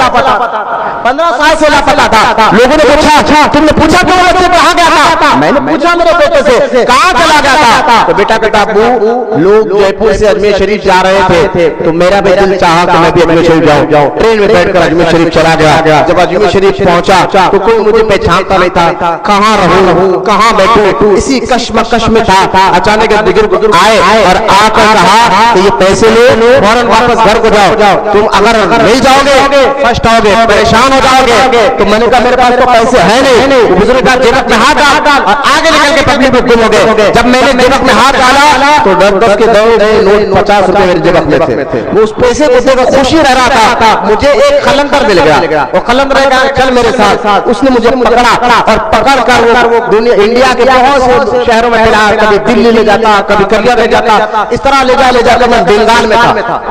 لاپتہ تھا. لوگوں نے پوچھا تم نے پوچھا تو بچے کہاں گیا تھا؟ میں نے پوچھا میرے بیٹے سے کہاں چلا گیا تھا؟ تو بیٹا کہتا ابو لوگ جے پور سے اجمیر شریف جا رہے تھے تو میرا بھی دل چاہا کہ میں بھی اجمیر شریف جاؤں. ٹرین میں بیٹھ کر اجمیر شریف چلا گیا. جب اجمیر شریف پہنچا تو کوئی مجھے پہچانتا نہیں تھا، کہاں رہوں کہاں بیٹھوں، اسی کشمکش میں تھا. اچانک بزرگ آئے اور آ کر کہا کہ یہ پیسے لو، فوراً واپس گھر کو جاؤ. تم اگر نہیں جاؤ گے فرسٹ آؤ گے، پریشان ہو جاؤ گے. تو میں نے کہا میرے پاس تو پیسے ہیں نہیں. بزرگ کا جیب میں ہاتھ ڈال اور آگے نکل کے پبلک میں گم ہو گئے. جب میں نے جیب میں ہاتھ ڈالا تو 10 کے 2 نوٹ 50 روپے میرے جیب میں تھے. وہ اس پیسے کو دیکھ کر خوشی رہ رہا تھا. مجھے ایک قلندر مل گیا، وہ قلندر کہا چل میرے ساتھ. اس نے مجھے پکڑا اور پکڑ کر وہ دنیا انڈیا کے بہت سے شہروں میں پھیلا، کبھی دلی لے جاتا، کبھی کریا لے جاتا. اس طرح لے جا کر میں بنگال میں تھا.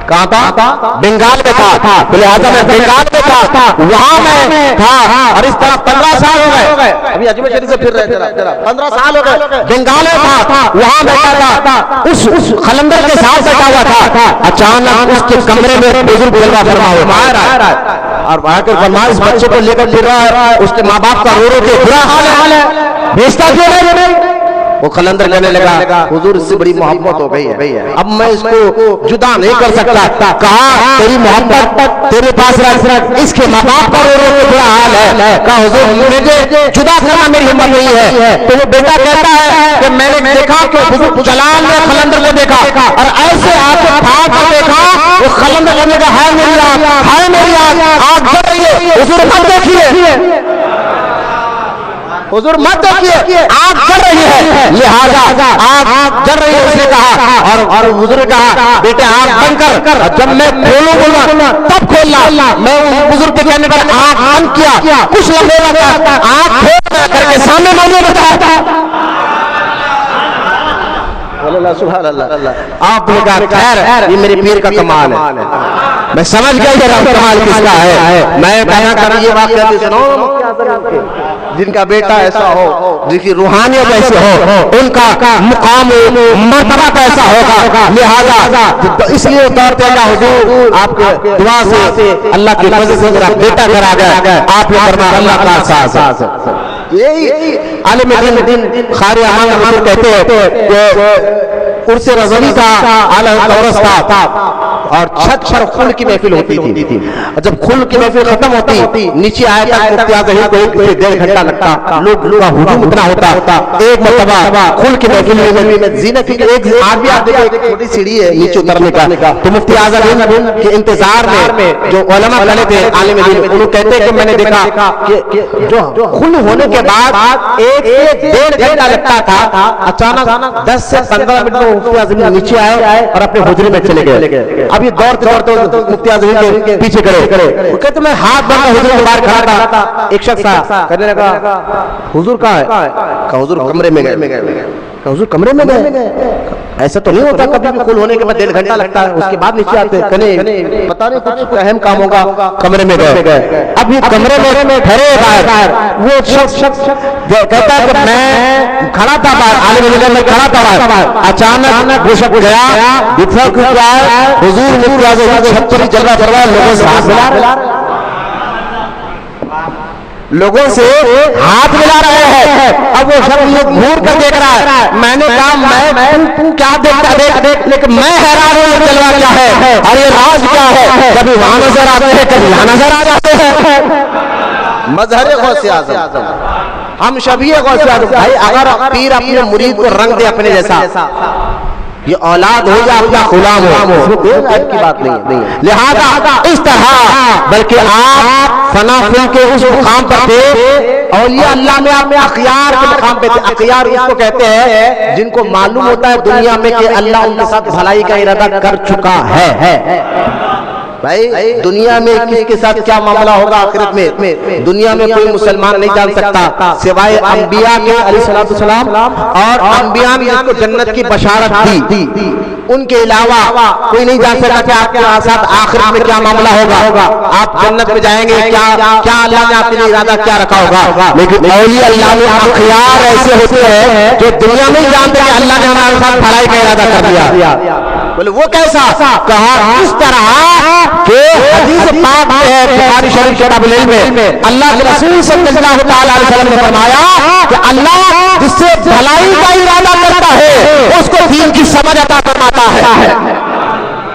کہاں تھا؟ بنگال میں تھا. لہٰذا میں بنگال میں تھا، وہاں میں تھا. اور اس طرح 15 سال ہو گئے. ابھی اجمیر شریف سے پھر رہے تھے. 15 سال ہو گئے. بنگال میں تھا، وہاں بیٹھا تھا. اس قلندر کے ساتھ بیٹھا ہوا تھا. اچانک اس کے کمرے میں بزرگ جلوہ فرما ہوا اور آ کر فرمایا اس بچے کو لے کر پھر رہا ہے. اس کے ماں باپ کا رو کے برا حال ہے، بھیجتا کیوں نہیں؟ وہ قلندر کہنے لگا حضور اس سے بڑی محبت ہو گئی ہے، اب میں اس کو جدا نہیں کر سکتا. کہا تیری محبت تیرے پاس رکھ، اس کے ماں باپ کا رو رو کے برا حال ہے. کہا حضور مجھے جدا کرنا میری ہمت نہیں ہے. تو وہ بیٹا کہتا ہے کہ میں نے دیکھا کہ حضور جلال نے قلندر کو دیکھا اور ایسے آپ کو پھاڑ کر دیکھا. وہ قلندر کہنے لگا ہائے میری آنکھ، ہائے میری آنکھ، آنکھ جل رہی ہے. حضور مت دیکھیے، حضور مت دیکھیے، آنکھ جل رہی ہے، لہذا آنکھ جل رہی ہے اس نے کہا. اور حضور نے کہا بیٹے آنکھ بند کر، جب میں کھولوں گا تب کھولنا. میں بزرگ کے کہنے پر آنکھ بند کیا، کچھ لمحے لگا آنکھ کھول کر کے سامنے موجود بتایا. سبحان اللہ. آپ نے کہا خیر یہ میرے پیر کا کمال ہے. میں سمجھ گیا یہ کمال کس کا ہے. میں کہنا کر یہ واقعہ سنو جن کا بیٹا ایسا ہو، جن کی روحانیت ایسے ہو، ان کا مقام مرتبہ کیسا ہوگا. لہذا اس لیے اتارتے ہیں کہ حضور آپ کے دعا سے اللہ کی فضل سے میرا بیٹا گھر آ گیا. آپ نے فرمایا اللہ کا احساس. یہی عالم دین قاری امان حضور کہتے ہیں کہ عرس رضوی کا عالم عرس تھا اور چھت پر خل کی محفل ہوتی تھی. جب خل کی محفل ختم ہوتی نیچے آیا تھا مفتی اعظم کو 1.5 گھنٹہ لگتا، لوگ کا ہجوم اتنا ہوتا. ایک مرتبہ خل کی محفل میں زینت کی ایک آدمی آتے ایک چھوٹی سیڑھی ہے نیچے اترنے کا. تو مفتی اعظم کے انتظار میں جو علماء کھڑے تھے عالم دین، انہوں کہتے ہیں کہ میں نے دیکھا کہ جو خل ہونے کے بعد 1 سے 1.5 گھنٹہ لگتا تھا، اچانک 10 سے 15 منٹ میں مفتی اعظم نیچے آئے اور اپنے حجرے میں چلے گئے. اب یہ دوڑتے مفتی اعظم کے پیچھے کرے. وہ کہتے میں ہاتھ بن کر حضور کے باہر کھڑا تھا. ایک شخص کہنے لگا حضور کہاں ہے؟ کہا حضور کمرے میں گئے. حضور کمرے میں گئے؟ ایسا تو نہیں ہوتا، کبھی بھی کھل ہونے کے بعد 1.5 گھنٹہ لگتا ہے، اس کے بعد نیچے آتے. کہنے پتا نہیں کچھ اہم کام ہوگا، کمرے میں گئے. اب یہ کمرے میں ٹھہرے باہر. وہ شخص کہتا ہے کہ میں کھڑا تھا باہر، عالم دین میں کھڑا تھا باہر. اچانک وہ شخص گیا، دیکھا کہ حضور مفتی اعظم چھت پر جلوہ فرما لوگوں سے ہاتھ ملا رہے ہیں. اب وہ شخص گھور کر دیکھ رہا ہے. میں نے کہا میں کیا دیکھتا دیکھ، لیکن میں حیران ہوں یہ جلوہ کیا ہے اور یہ راز کیا ہے. کبھی وہاں نظر آتے ہیں، کبھی یہاں نظر آ جاتے ہیں. مظہر غوث اعظم، ہم شبیہ غوث اعظم. بھائی اگر پیر اپنے مرید کو رنگ دے اپنے جیسا، یہ اولاد ہو یا اپنا غلام ہو، اس میں کوئی عیب کی بات نہیں ہے. لہذا اس طرح بلکہ آپ فنا فن کے اس مقام پر تھے، اولیاء اللہ میں آپ اخیار کے مقام پہ تھے. اخیار اس کو کہتے ہیں جن کو معلوم ہوتا ہے دنیا میں کہ اللہ ان کے ساتھ بھلائی کا ارادہ کر چکا ہے. بھائی دنیا میں کس کے ساتھ کیا معاملہ ہوگا آخرت میں، دنیا میں کوئی مسلمان نہیں جان سکتا سوائے انبیاء کے علیہ السلام. اور انبیاء نے جس کو جنت کی بشارت دی، ان کے علاوہ کوئی نہیں جان سکتا کہ آپ کے ساتھ آخرت میں کیا معاملہ ہوگا. آپ جنت میں جائیں گے، کیا اللہ نے آپ کے لیے ارادہ کیا رکھا ہوگا. لیکن اولیاء اللہ میں اخیار ایسے ہوتے ہیں جو دنیا میں ہی جانتے ہیں کہ اللہ نے ہمارے ساتھ بھلائی کا ارادہ کر دیا. بولے وہ کیسا؟ کہا اس طرح کہ حدیث پاک ہے بخاری شریف کتاب العلم میں اللہ کے رسول صلی اللہ تعالی علیہ وسلم نے فرمایا کہ اللہ جس سے بھلائی کا ارادہ کرتا ہے اس کو دین کی سمجھ عطا فرماتا ہے.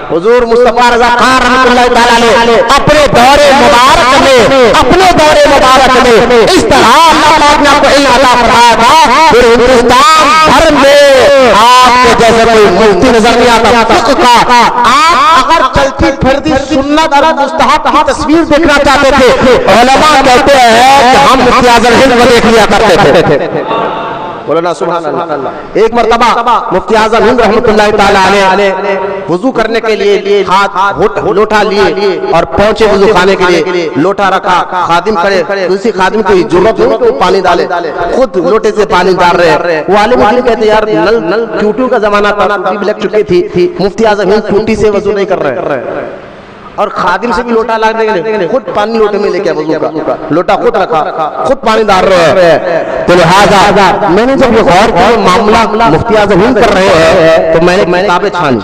حضور مصطفیٰ رضا خان رحمۃ اللہ تعالی علیہ اپنے دور مبارک میں اس طرح اللہ پاک نے آپ کو علم عطا فرمایا تھا. پھر ہندوستان بھر میں آپ کے جیسے کوئی مفتی نظر نہیں آتا فقہ کا. آپ اگر چلتی پھرتی سنت اور مستحب کی تصویر دیکھنا چاہتے تھے، علماء کہتے ہیں کہ ہم مفتی اعظم ہند کو دیکھ لیا کرتے تھے. بولنا سبحان اللہ. ایک مرتبہ مفتی اعظم ہند رحمۃ اللہ تعالی علیہ وضو کرنے کے لیے ہاتھ لوٹا لیے اور پہنچے وضو خانے کے لیے. لوٹا رکھا، خادم کھڑے، کسی خادم کو ضرورت ہو تو پانی ڈالے، خود لوٹے سے پانی ڈال رہے. وہ عالم دین کہتے ہیں یار نل ٹوٹیوں کا زمانہ تھا، ٹوٹی بھی لگ چکی تھی، مفتی اعظم ہند ٹوٹی سے وضو نہیں کر رہے اور خادم سے بھی لوٹا لانے کے لیے خود پانی لوٹے میں لے کے وضو کا لوٹا خود رکھا، خود پانی ڈال رہے ہیں. تو لہٰذا میں نے جب یہ غور کیا معاملہ مفتی اعظم ہند کر رہے ہیں تو میں نے کتابیں چھان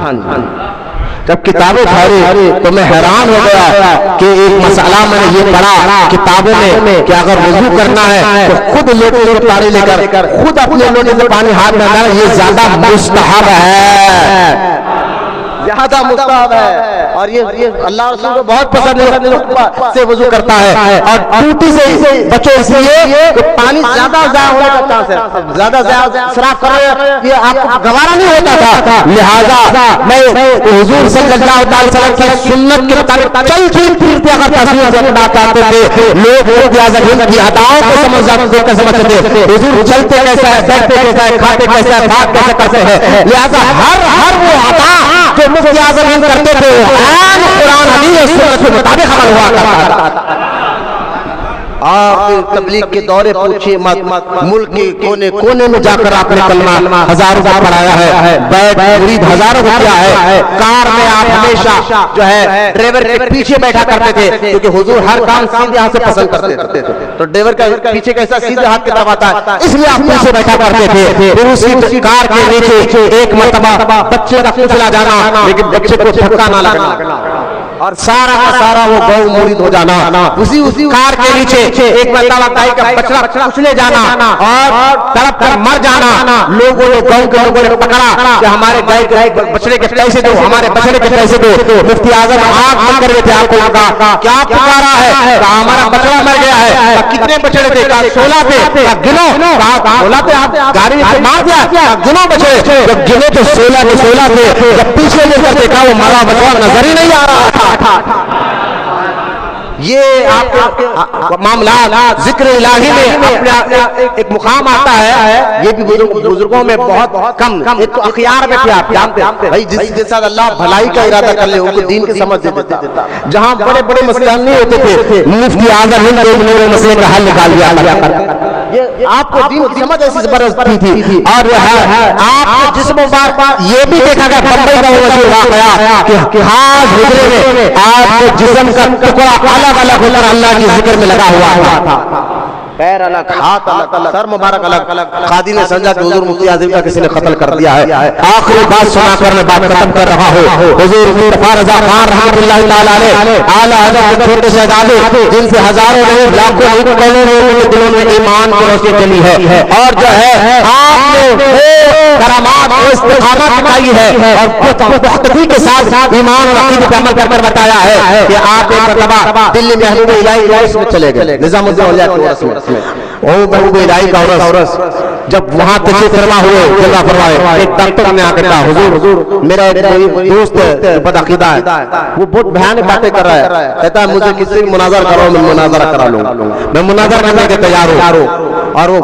جب کتابیں اٹھائی تو میں حیران ہو گیا کہ ایک مسئلہ میں نے یہ پڑھا کتابوں میں کہ اگر وضو کرنا ہے تو خود لوٹے سے پانی لے کر خود اپنے لوٹے سے پانی ہاتھ میں ڈالنا، یہ زیادہ مستحب ہے، زیادہ مستحب ہے، اور یہ اللہ رسول کو بہت پسند ہے سے وضو کرتا ہے، اور ٹوٹی سے بچو اس لیے کہ پانی زیادہ ضائع ہونے کا چانس ہے، زیادہ اسراف کرنا یہ آپ کو گوارا نہیں ہوتا تھا، لہذا میں حضور صلی اللہ علیہ وسلم کی سنت کے مطابق چل پھرتے اگر تصویر سے ادا کرتے تھے، لوگ کی اداؤں کو سمجھتے تھے، حضور چلتے کیسا ہے، بیٹھتے کیسا ہے، کھاتے کیسا ہے، بات کیسے کرتے ہیں، لہذا ہر وہ ادا جو مفتی اعظم ہند کرتے تھے قرآن حدیث اور سنت کے مطابق عمل ہوا کرتا تھا۔ آپ تبلیغ کے دورے پوچھئے مت، ملک کے کونے کونے میں جا کر آپ نے کلمہ ہزاروں کا پڑھایا ہے، بیت مرید ہزاروں کا کیا ہے، کار میں آپ ہمیشہ جو ہے ڈرائیور کے پیچھے بیٹھا کرتے تھے کیونکہ حضور ہر کام سیدھے ہاتھ سے پسند کرتے تھے، تو ڈرائیور کا پیچھے کیسا سیدھے ہاتھ کی طرف آتا ہے، اس لیے آپ پیچھے بیٹھا کرتے تھے، پھر اسی کار کے نیچے ایک مرتبہ بچے کا پھسلا جانا لیکن بچے کو دھکا نہ لگنا، اور سارا کا سارا وہ گاؤں مرید ہو جانا، اسی کار کے نیچے ایک مرتبہ گائے کا بچڑا اچھلے جانا اور تڑپ کر مر جانا، لوگوں نے گاؤں کے لوگوں نے پکڑا کہ ہمارے گائے کے بچڑے کے پیسے دو، ہمارے بچڑے کے پیسے دو، مفتی اعظم آنکھ بند کر رہے تھے، آپ کو لگا کیا پکارا ہے، ہمارا بچڑا مر گیا ہے، کتنے بچڑے تھے، 16 تھے، گنو، 16 تھے، آپ گاڑی سے مار دیا، گنو بچڑے، جب گنے تو 16 تھے، جب پیچھے لے کر دیکھا وہ مرا بچڑا نظر ہی نہیں آ رہا تھا۔ یہ آپ کے معاملات ذکر الہی میں اپنے ایک مقام آتا ہے، یہ بھی بزرگوں میں بہت کم، ایک تو اخیار میں کیا آپ جانتے ہیں بھائی، جس کے ساتھ اللہ بھلائی کا ارادہ کر لے ان کو دین کی سمجھ دیتا، جہاں بڑے بڑے مسئلے حل نہیں ہوتے تھے مفتی اعظم ہند ایک نور مسئلے کا حل نکال دیا، آپ کو دین کی سمجھ ایسی زبردست تھی، اور آپ کے جسم و بار یہ بھی دیکھا گیا بمبئی کا وہ مشہور واقعہ کہ ہاتھ حجرے میں آپ کے جسم کا ٹکڑا الگ الگ ہو کر اللہ کی ذکر میں لگا ہوا تھا، پیر الگ، ہاتھ الگ، سر مبارک الگ، قاضی نے سمجھا کہ حضور مفتی اعظم کا کسی نے قتل کر دیا ہے، آخری بات سنا کر میں بات ختم کر رہا ہوں، حضور مصطفیٰ رضا خان رحمۃ اللہ تعالی علیہ اعلی حضرت چھوٹے شہزادے جن سے ہزاروں نہیں لاکھوں نہیں کروڑوں لوگوں کے دلوں میں ایمان کی روشنی چلی ہے، اور جو ہے آپ نے کرامات و استقامت دکھائی ہے اور پختگی کے ساتھ ایمان اور عقیدے پر عمل کر بتایا ہے کہ آپ ایک مرتبہ دلی محبوب الہی عرس میں چلے گئے، نظام الدین اولیاء کے عرس میں، وہ محبوب الہی کا عرس جب وہاں تشریف فرما ہوئے جلوہ فرمائے، ایک ڈاکٹر نے آ کر کہا حضور میرا ایک دوست بد عقیدہ ہے، وہ بہت بھیانک باتیں کر رہا ہے، کہتا ہے مجھے کسی سے مناظرہ کرو، میں مناظرہ کرا لوں گا، میں مناظرہ کرنے کے تیار ہوں، اور وہ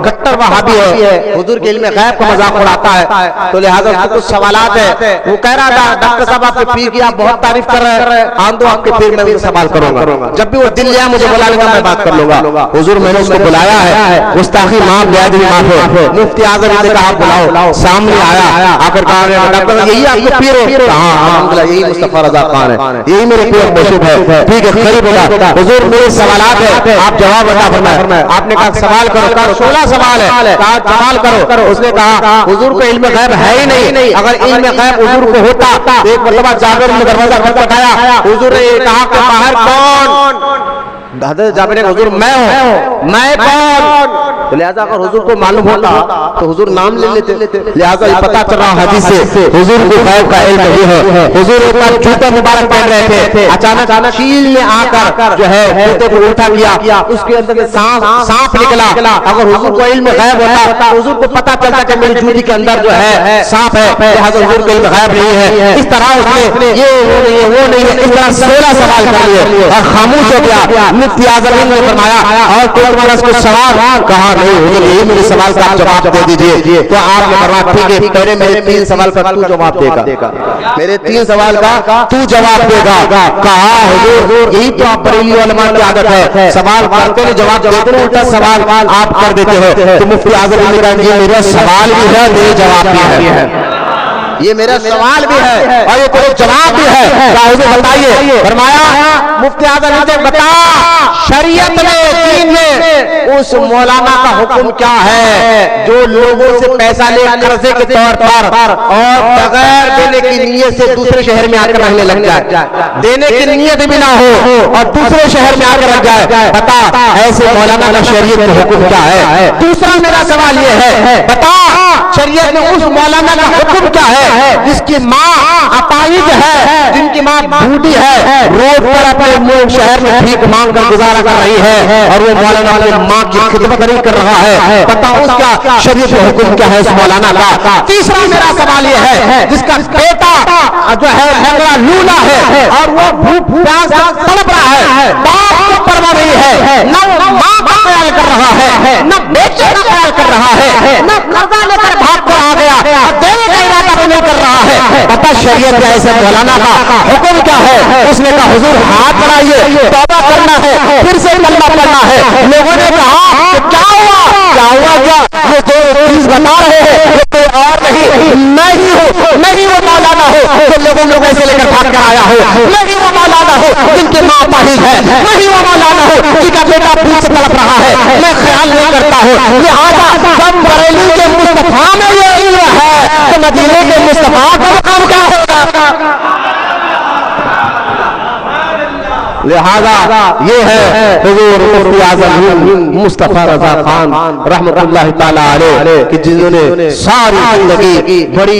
گٹر وہابی ہے، حضور کے علم غیب کا مذاق اڑاتا ہے، تو لہٰذا اس کو کچھ سوالات ہے، وہ کہہ رہا تھا ڈاکٹر صاحب آپ کے پیر کی آپ بہت تعریف کر رہے ہیں، آن دو آپ کے پیر میں سوال کروں گا، جب بھی وہ دل لیا مجھے بلا لے گا میں بات کر لوں گا، حضور میں نے اس کو بلایا ہے، گستاخی معاف بیادبی معاف ہے، مفتی اعظم نے کہا بلاؤ، سامنے آیا، آ کر کہا ڈاکٹر یہی آپ کے پیر ہو؟ ہاں الحمدللہ یہی مصطفیٰ رضا خان ہے، یہی میرے پیر موجود ہے، ٹھیک ہے قریب ہوگا، حضور میرے سوالات ہے آپ جواب عطا فرمائیں، آپ نے کہا سوال کرو، کہا 16 سوال ہے، کہا سوال کرو، اس نے کہا حضور کو علم غیب ہے ہی نہیں، اگر علم غیب حضور کو ہوتا ایک مرتبہ جابر نے دروازہ کھٹکھٹایا، حضور نے یہ کہا کہ باہر کون؟ حضرت جابر نے حضور میں ہوں، میں کون؟ تو لہذا اگر حضور کو معلوم ہوتا تو حضور نام لے لیتے، لہذا یہ پتا چل رہا حدیث سے حضور کو غیب کا علم نہیں ہے، حضور ایک بار جوتے مبارک پہن رہے تھے، اچانک شیل نے آ کر جو ہے جوتے کو الٹا کیا، اس کے اندر سے سانپ نکلا، اگر حضور کو علم غیب ہوتا حضور کو پتا چلتا کہ میری جوتی کے اندر جو ہے سانپ ہے، لہذا حضور کو علم غیب نہیں ہے، اس طرح اس نے یہ وہ نہیں ہے، اس طرح 16 سوال کر لیے اور خاموش ہو گیا، مفتی اعظم نے فرمایا اور کوئی اس کو سوال کہا نہیں حضور یہی میرے سوال کا آپ جواب دے دیجئے، تو آپ نے فرمایا ٹھیک ہے پہلے میرے 3 سوال کا تو جواب دے گا، میرے 3 سوال کا تو جواب دے گا، کہا حضور یہی تو آپ بریلی علماء کی عادت ہے، سوال کرتے ہیں جواب دیتے ہیں، الٹا سوال آپ کر دیتے ہو، تو مفتی اعظم نے کہا یہ میرا سوال بھی ہے میرے جواب بھی ہے، یہ میرا سوال بھی ہے اور یہ کوئی جواب بھی ہے، کیا حضور بتائیے؟ فرمایا مفتی اعظم نے بتا شریعت میں دین میں اس مولانا کا حکم کیا ہے جو لوگوں سے پیسہ لے قرضے کے طور پر اور بغیر دینے کی نیت سے دوسرے شہر میں آ کر رہنے لگ جائے، دینے کی نیت بھی نہ ہو اور دوسرے شہر میں آ کر رہ جائے، بتا ایسے مولانا کا شریعت میں حکم کیا ہے؟ دوسرا میرا سوال یہ ہے، بتا شریعت میں اس مولانا کا حکم کیا ہے جس کی ماں اپاہج ہے، جن کی ماں بوڑھی ہے، روڈ پر اپنے شہر میں بھیک مانگ کر گزارا کر رہی ہے اور وہ مولانا اپنی ماں کی خدمت نہیں کر رہا ہے، بتا اس کا شریعت میں حکم کیا ہے اس مولانا کا؟ تیسرا میرا سوال یہ ہے جس کا بیٹا جو ہے لنگڑا لولا ہے اور وہ بھوک پیاس سے تڑپ رہا ہے، باپ کو پرواہ نہیں ہے، نہ ماں کا خیال کر رہا ہے، نہ بیٹے کا خیال کر رہا ہے، نہ قرضہ لے کر بھاگ کر آ گیا اور دینے کا ارادہ بھی نہیں کر رہا ہے، بتا شریعت میں ایسے مولانا کا حکم کیا ہے؟ اس نے کہا حضور ہاتھ بڑھائیے، توبہ کرنا ہے، پھر سے کلمہ پڑھنا ہے۔ لوگوں نے کہا کہ کیا ہوا کیا یہ جو چیز بتا رہے ہیں یہ کوئی اور نہیں وہ مولانا ہو جو لوگوں سے لے کر بھاگ کر آیا ہو، نہیں وہ مولانا ہو جن کی ماں پاہج ہے، نہیں وہ مولانا ہو جن کا بیٹا بھوک سے تڑپ رہا ہے، میں خیال نہیں کرتا ہوں لہٰذا جب بریلی کے مصطفیٰ میں یہ علم ہے تو مدینے کے مصطفیٰ کا مقام کیا ہوگا؟ لہذا یہ ہے حضور مفتی اعظم مصطفیٰ رضا خان رحمت اللہ تعالیٰ علیہ کہ جنہوں نے ساری زندگی بڑی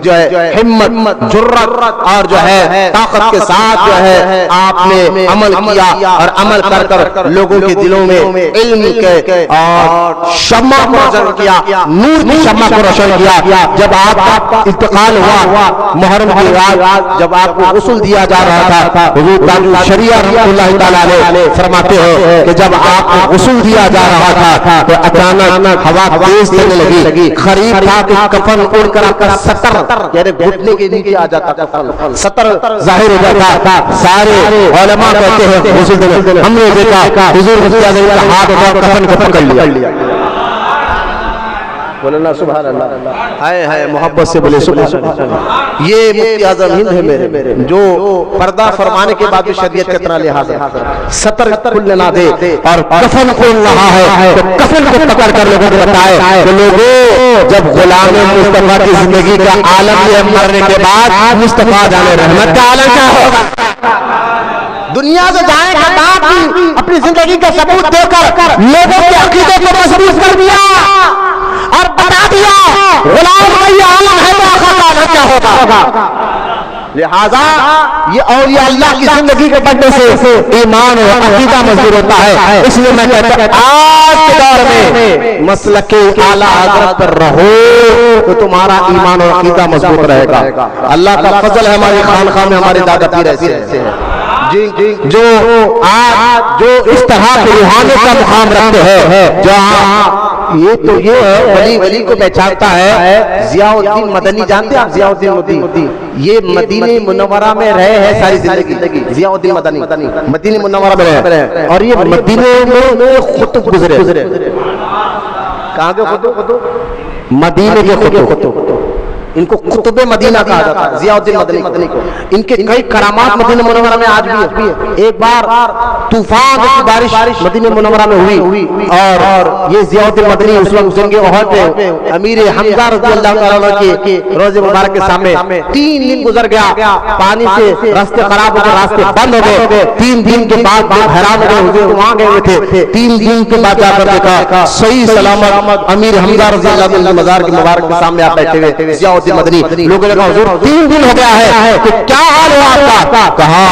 جو ہے ہمت جرات اور جو ہے طاقت کے ساتھ جو ہے آپ نے عمل کیا اور عمل کر لوگوں کے دلوں میں علم کے اور شمع کو روشن کیا، نور کی شمع کو روشن کیا۔ جب آپ کا انتقال ہوا محرم کی رات جب آپ کو غسل دیا جا رہا تھا، حضور تاج الشریعہ رحمۃ اللہ تعالیٰ علیہ فرماتے ہیں کہ جب آپ کو غسل دیا جا رہا تھا تو اچانک ہوا تیز چلنے لگی، قریب تھا کہ کفن اڑ کر آپ کا سطر یعنی گھٹنے کے نیچے آ جاتا، کفن سطر ظاہر ہو جاتا۔ سارے علماء کہتے ہیں غسل دینے ہم نے دیکھا حضور مفتی اعظم کا ہاتھ اٹھا کفن کو پکڑ لیا۔ بولنا سبحان اللہ، ہائے ہائے محبت سے بولے سبحان اللہ۔ یہ مفتی اعظم ہند ہے میرے جو پردہ فرمانے کے بعد بھی شریعت کا اتنا لحاظ ہے، سطر کھلنے نہ دے اور کفن کھول رہا ہے تو کفن کو پکڑ کر لوگوں کو بتائے کہ لوگوں جب غلام مصطفیٰ کی زندگی کا عالم یہ مرنے کے بعد مصطفیٰ جانے رحمت کا عالم کیا ہوگا؟ دنیا سے جانے کے بعد بھی اپنی زندگی کا ثبوت دے کر لوگوں کے عقیدے کو مضبوط کر دیا اور بتا دیا غلام یہ عالم ہے تو آخر کا کیا ہوگا۔ لہذا یہ اولیاء اللہ کی زندگی کے بڑھنے سے ایمان اور عقیدہ مضبوط ہوتا ہے۔ اس لیے میں کہتا ہوں آج کے دور میں مسلک اعلیٰ حضرت پر رہو تو تمہارا ایمان اور عقیدہ مضبوط رہے گا۔ اللہ کا فضل ہے ہماری خانقاہ میں ہماری دادا پیر ایسے ہیں جو آج جو اس طرح کے روحانی کا مقام رکھتے ہیں، جو یہ تو یہ ہے ولی کو پہچانتا ہے۔ ضیاء الدین مدنی جانتے ہیں آپ؟ ضیاء الدین مدنی یہ مدینہ منورہ میں رہے ہیں ساری زندگی، ضیاء الدین مدنی مدینہ منورہ میں رہے اور یہ مدینہ میں خطب گزرے۔ کہاں کے خطب؟ مدینہ کے خطب، ان کو قطب مدینہ کہا جاتا ہے ضیاء الدین مدنی کو۔ ان کے کئی کرامات مدینہ منورہ میں آج بھی ہے۔ ایک بار طوفان کی بارش مدینہ منورہ میں ہوئی اور یہ ضیاء الدین مدنی اس وقت جنگ احد میں امیر حمزہ رضی اللہ تعالیٰ کے روضہ مبارک کے سامنے 3 دن گزر گیا، پانی سے راستے خراب ہو گئے، راستے بند ہو گئے۔ 3 دن کے بعد حیران ہو گئے، حضور وہاں گئے ہوئے تھے۔ 3 دن کے بعد جا کر دیکھا صحیح سلامت امیر حمزہ رضی اللہ عنہ مزار کے مبارک کے سامنے آپ بیٹھے ہوئے ضیاء الدین مدنی۔ لوگوں نے کہا حضور 3 دن ہو گیا ہے کہ کیا حال ہوا آپ کا؟ کہا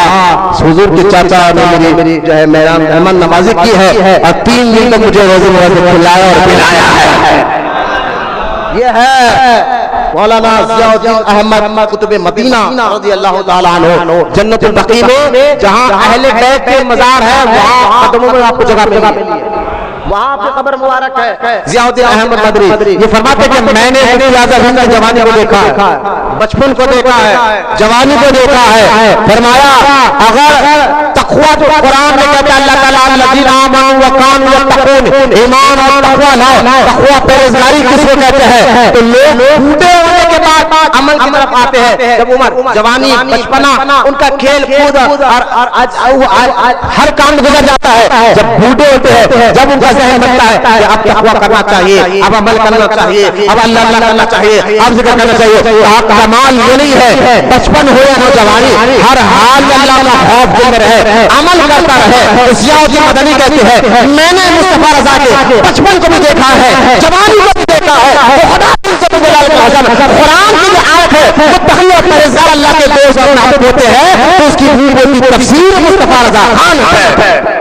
حضور کے چاچا نے میری جو ہے مہمان نوازی کی ہے اور 3 دن تک مجھے روزے مبارک کھلایا اور پلایا ہے۔ یہ ہے مولانا ضیاء الدین احمد قطب مدینہ رضی اللہ تعالیٰ عنہ۔ جنت البقیع میں جہاں اہل بیت کے مزار ہے وہاں قدموں میں آپ کو جگہ ملی ہے، وہاں پہ قبر مبارک ہے ضیاء الدین احمد مدنی۔ یہ فرماتے کہ میں نے مفتی اعظم ہند کے زمانے کو دیکھا ہے بچپن کو دیکھا ہے، جوانی کو دیکھا ہے. فرمایا اگر تقویٰ جو قرآن میں کہتا ہے اللہ تعالیٰ الذین آمنوا وکانوا یتقون، ایمان اور تقویٰ لاؤ، تقویٰ پرہیزگاری کس کو کہتے ہیں؟ تو لوگ بوڑھے ہونے کے بعد عمل کی طرف آتے ہیں. جب عمر، جوانی، بچپنا، ان کا کھیل کود اور ہر کام گزر جاتا ہے. جب بوڑھے ہوتے ہیں، جب ان کا ذہن بنتا ہے کہ اب تقویٰ کرنا چاہیے، اب عمل کرنا چاہیے، اب اللہ کرنا چاہیے، اب ذکر کرنا چاہیے. آپ کا کمال یہ نہیں ہے بچپن ہو یا نوجوانی، ہر حال میں اللہ کا خوف ذکر ہے، عمل کرتا رہے. ضیاء الدین مدنی کہتے ہیں میں نے مصطفیٰ رضا کے بچپن کو بھی دیکھا ہے، جوانی کو بھی دیکھا ہے. وہ خدا عزت و جلال کا حسن قرآن کی جو آیت ہے وہ تقوی اور پرہیزگار اللہ کے دوست اور محبوب ہوتے ہیں، تو اس کی ہوئی تفسیر مصطفیٰ رضا خان ہے.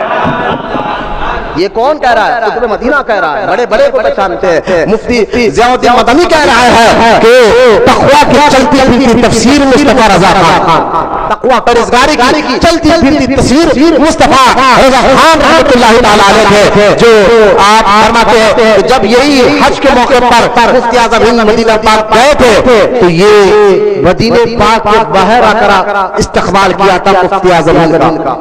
یہ کون کہہ رہا ہے؟ قطب مدینہ کہہ رہا ہے. بڑے بڑے کو پہچانتے ہیں. مفتی ضیاء الدین مدنی کہہ رہا ہے کہ تقویٰ کی چلتی پھرتی تفسیر مصطفیٰ رضا خان، تقویٰ پرہیزگاری کی چلتی پھرتی تفسیر مصطفیٰ رضا خان رحمۃ اللہ تعالیٰ علیہ تھے. جو آپ فرماتے ہیں جب یہی حج کے موقع پر مفتی اعظم ہند مدینہ پاک گئے تھے تو یہ مدینہ پاک کے باہر آ کر استقبال کیا تھا مفتی اعظم ہند کا.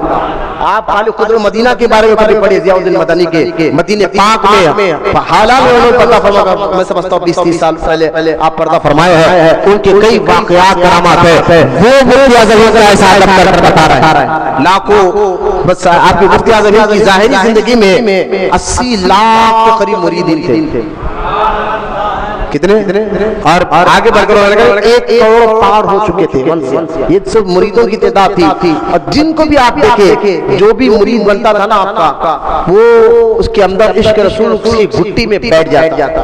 آپ خالق قدر مدینہ کے بارے میں کبھی پڑھے ضیاء الدین مدنی کے مدینہ پاک میں حالات میں انہوں نے پردہ فرمایا. میں سمجھتا ہوں 20-30 سال پہلے آپ پردہ فرمائے ہیں. ان کے کئی واقعات کرامات ہیں وہ مفتی اعظم ہند کا ایسا ادب کر بتا رہے ہیں. لاکھوں بس آپ کے مفتی اعظم ہند کی ظاہری زندگی میں 80 لاکھ کے قریب مریدین تھے. کتنے؟ اور آگے بڑھ کر 1 کروڑ پار ہو چکے تھے. یہ سب مریدوں کی تعداد تھی. اور جن کو بھی آپ دیکھیں جو بھی مرید بنتا تھا نا آپ کا، وہ اس کے اندر عشق رسول کی گھٹی میں بیٹھ جاتا،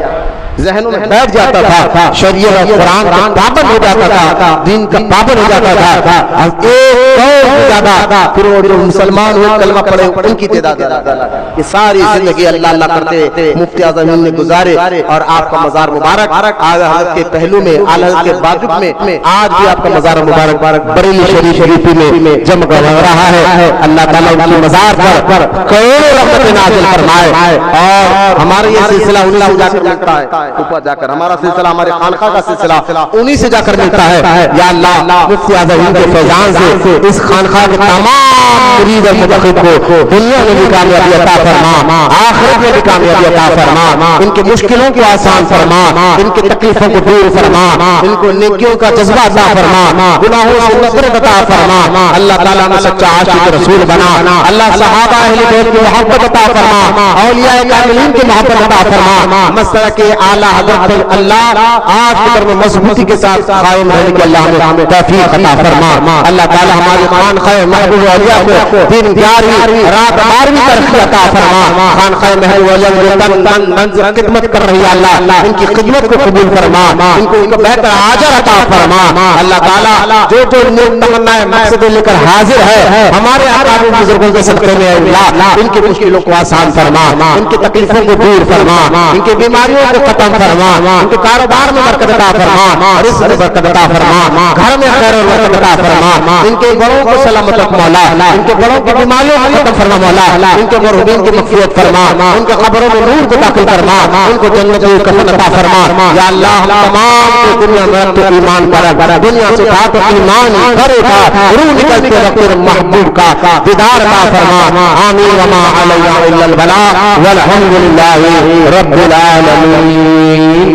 ذہنوں میں بیٹھ جاتا تھا، شریعت اور قرآن کا پابند ہو جاتا تھا، دین کا پابند ہو جاتا تھا. اور ایک زیادہ پھر وہ جو مسلمان ہوئے کلمہ پڑھے ان کی تعداد. یہ ساری زندگی اللہ اللہ کرتے مفتی اعظم ہند نے گزارے. اور آپ کا مزار مبارک اعلیٰ حضرت کے پہلو میں، اعلیٰ حضرت کے باجب میں آج بھی آپ کا مزار مبارک بریلی شریفی میں جم کر رہا ہے. اللہ تعالیٰ ان کی مزار پر کروڑوں رحمت نازل فرمائے. اور ہمارا یہ سلسلہ انہیں سے جا کر ملتا ہے، اوپر جا کر ہمارا سلسلہ، ہمارے خانقاہ کا سلسلہ انہی سے جا کر ملتا ہے. یا اللہ مفتی اعظم ہند کے فیضان سے اس خانقاہ کے تمام مرید اور متقی کو دنیا میں بھی کامیابی عطا فرما، آخرت میں بھی کامیابی عطا فرما. ان کی مشکلوں کو آسان فرما، ان کی تکلیفوں کو دور فرما، ان کو نیکیوں کا جذبہ عطا فرما، گناہوں سے نفرت عطا فرما. اللہ تعالیٰ نے سچا عاشق رسول بنا. اللہ صحابہ اہل بیت کی محبت عطا فرما، اولیاء کاملین کی محبت عطا فرما. مسئلہ کے اعلیٰ حضرت اللہ آج کے میں مضبوطی کے ساتھ قائم رہنے کے اللہ ہمیں توفیق عطا فرما. اللہ تعالیٰ ہمارے خانقاہ محبوب اولیاء کو دین 11ویں رات 12ویں ترقی عطا فرما. خانقاہ محبوب اولیاء جو تن من خدمت کر رہی ہے اللہ ان کی خدمت کو قبول فرما، ان کو بہتر اجر عطا فرما. اللہ تعالیٰ جو نیک تمنا مقصد لے کر حاضر ہے ہمارے اقارب بزرگوں کے صدقے میں اللہ ان کی مشکلوں کو آسان فرما، ان کی تکلیفوں کو دور فرما، ان کی بیماریوں کو ختم فرما، ان کے کاروبار میں برکت عطا فرما، رزق میں برکت عطا فرما، گھر میں خیر و برکت عطا فرما. ان کے بڑوں کو سلامت رکھ مولا، ان کے بڑوں کی بیماریوں کو ختم فرما مولا، ان کے مرحومین کی مغفرت فرما، ان کے قبروں میں نور کو داخل فرما، ان کو جنت میں کفن عطا فرما. یا اللہ ہم تمام کو دنیا میں تو ایمان پر دنیا سے اٹھا تو ایمان کرے گا، روح نکلتے وقت محبوب کا دیدار عطا فرما. آمین. وما علینا الا البلاغ والحمد للہ رب العالمین.